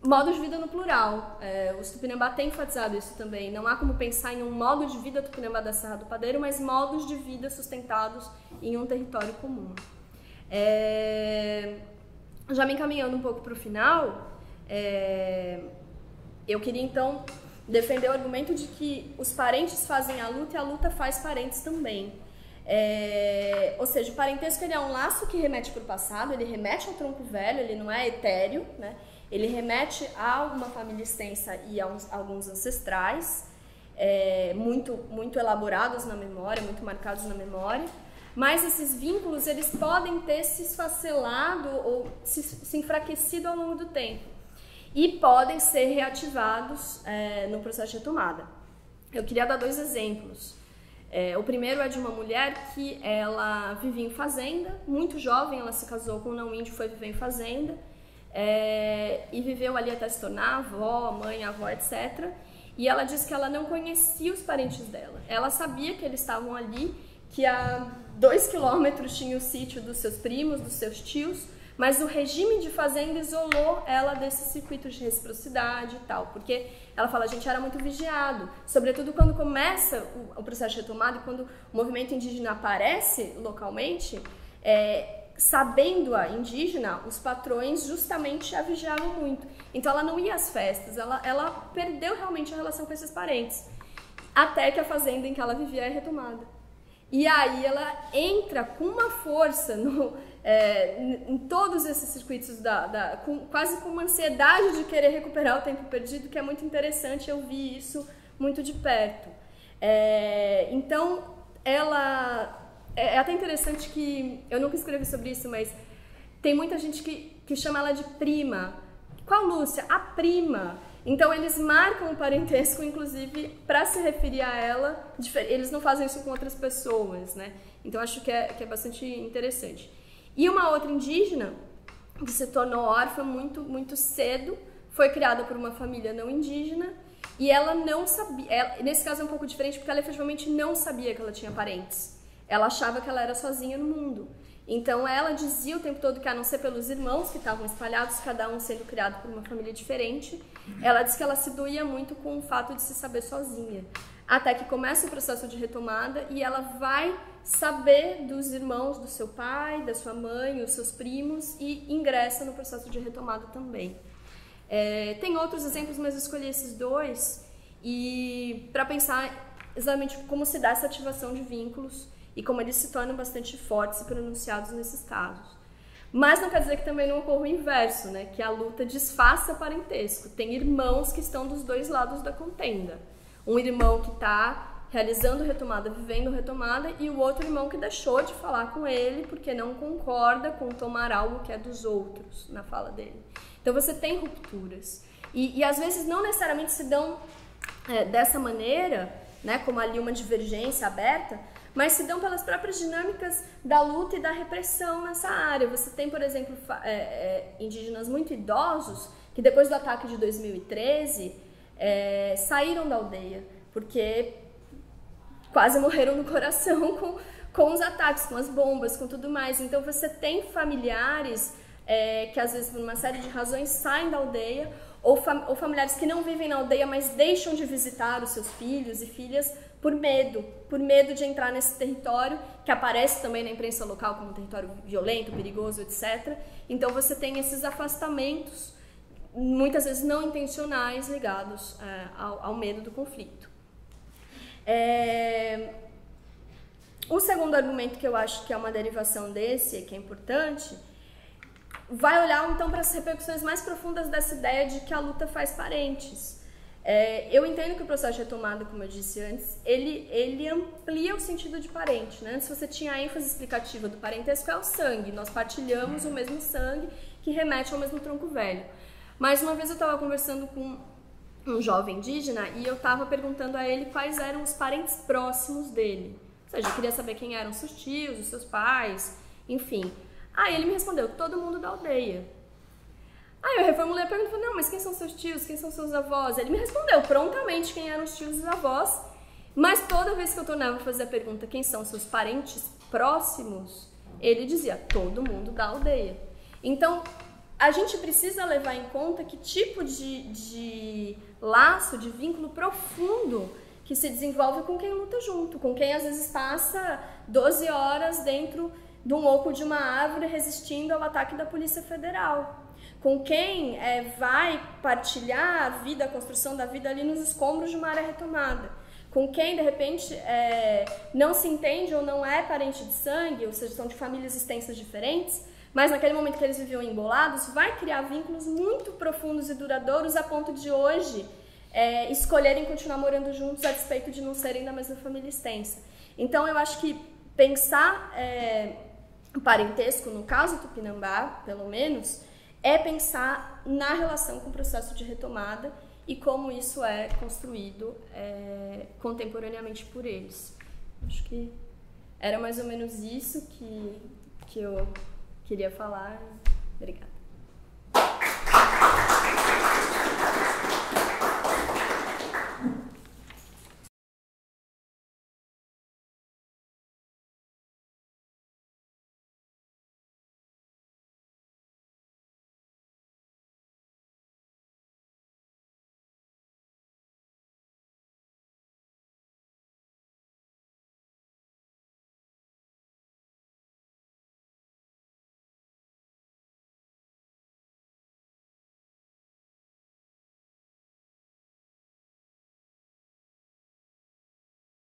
modos de vida no plural. Os Tupinambá têm enfatizado isso também, não há como pensar em um modo de vida Tupinambá da Serra do Padeiro, mas modos de vida sustentados em um território comum. Já me encaminhando um pouco para o final, eu queria então defender o argumento de que os parentes fazem a luta e a luta faz parentes também. Ou seja, o parentesco ele é um laço que remete para o passado, ele remete ao tronco velho, ele não é etéreo, né? Ele remete a uma família extensa e a alguns ancestrais, muito elaborados na memória, muito marcados na memória. Mas esses vínculos eles podem ter se esfacelado ou se enfraquecido ao longo do tempo. E podem ser reativados no processo de retomada. Eu queria dar 2 exemplos. O primeiro é de uma mulher que ela vivia em fazenda, muito jovem, ela se casou com um não-índio, foi viver em fazenda, e viveu ali até se tornar avó, mãe, avó, etc. E ela disse que ela não conhecia os parentes dela. Ela sabia que eles estavam ali, que a 2 quilômetros tinha o sítio dos seus primos, dos seus tios, mas o regime de fazenda isolou ela desse circuito de reciprocidade e tal, porque ela fala, a gente era muito vigiado, sobretudo quando começa o processo de retomada e quando o movimento indígena aparece localmente, sabendo a indígena, os patrões justamente a vigiavam muito. Então ela não ia às festas, ela perdeu realmente a relação com esses parentes, até que a fazenda em que ela vivia é retomada. E aí ela entra com uma força em todos esses circuitos, quase com uma ansiedade de querer recuperar o tempo perdido, que é muito interessante, eu vi isso muito de perto. Então, é até interessante que, eu nunca escrevi sobre isso, mas tem muita gente que chama ela de prima. Qual Lúcia? A prima. Então eles marcam o parentesco, inclusive, para se referir a ela. Eles não fazem isso com outras pessoas, né? Então acho que é bastante interessante. E uma outra indígena que se tornou órfã muito cedo, foi criada por uma família não indígena e ela não sabia. Nesse caso é um pouco diferente porque ela efetivamente não sabia que ela tinha parentes. Ela achava que ela era sozinha no mundo. Então ela dizia o tempo todo que, a não ser pelos irmãos que estavam espalhados, cada um sendo criado por uma família diferente, ela disse que ela se doía muito com o fato de se saber sozinha. Até que começa o processo de retomada e ela vai saber dos irmãos do seu pai, da sua mãe, os seus primos, e ingressa no processo de retomada também. Tem outros exemplos, mas eu escolhi esses dois e para pensar exatamente como se dá essa ativação de vínculos e como eles se tornam bastante fortes e pronunciados nesses casos. Mas não quer dizer que também não ocorra o inverso, né? Que a luta desfaça parentesco. Tem irmãos que estão dos dois lados da contenda. Um irmão que está realizando retomada, vivendo retomada, e o outro irmão que deixou de falar com ele porque não concorda com tomar algo que é dos outros, na fala dele. Então você tem rupturas. E às vezes não necessariamente se dão dessa maneira, né, como ali uma divergência aberta, mas se dão pelas próprias dinâmicas da luta e da repressão nessa área. Você tem, por exemplo, indígenas muito idosos que depois do ataque de 2013 saíram da aldeia, porque quase morreram no coração com os ataques, com as bombas, com tudo mais. Então você tem familiares que às vezes por uma série de razões saem da aldeia, ou familiares que não vivem na aldeia, mas deixam de visitar os seus filhos e filhas por medo de entrar nesse território, que aparece também na imprensa local como um território violento, perigoso, etc. Então você tem esses afastamentos, muitas vezes não intencionais, ligados ao medo do conflito. O segundo argumento que eu acho que é uma derivação desse, que é importante, vai olhar então para as repercussões mais profundas dessa ideia de que a luta faz parentes. Eu entendo que o processo de retomada, como eu disse antes, ele amplia o sentido de parente, né? Antes você tinha a ênfase explicativa do parentesco, é o sangue, nós partilhamos o mesmo sangue que remete ao mesmo tronco velho. Mas uma vez eu estava conversando com um jovem indígena e eu estava perguntando a ele quais eram os parentes próximos dele. Ou seja, eu queria saber quem eram seus tios, os seus pais, enfim. Aí ele me respondeu, todo mundo da aldeia. Aí eu reformulei a pergunta e falei, não, mas quem são seus tios, quem são seus avós? Ele me respondeu prontamente quem eram os tios e os avós, mas toda vez que eu tornava a fazer a pergunta, quem são seus parentes próximos, ele dizia, todo mundo da aldeia. Então, a gente precisa levar em conta que tipo de laço, de vínculo profundo que se desenvolve com quem luta junto, com quem às vezes passa 12 horas dentro de um oco de uma árvore resistindo ao ataque da Polícia Federal, com quem vai partilhar a vida, a construção da vida ali nos escombros de uma área retomada, com quem de repente não se entende ou não é parente de sangue, ou seja, são de famílias extensas diferentes, mas naquele momento que eles viviam embolados, vai criar vínculos muito profundos e duradouros a ponto de hoje escolherem continuar morando juntos a despeito de não serem da mesma família extensa. Então eu acho que pensar parentesco, no caso Tupinambá, pelo menos, é pensar na relação com o processo de retomada e como isso é construído contemporaneamente por eles. Acho que era mais ou menos isso que eu queria falar. Obrigada.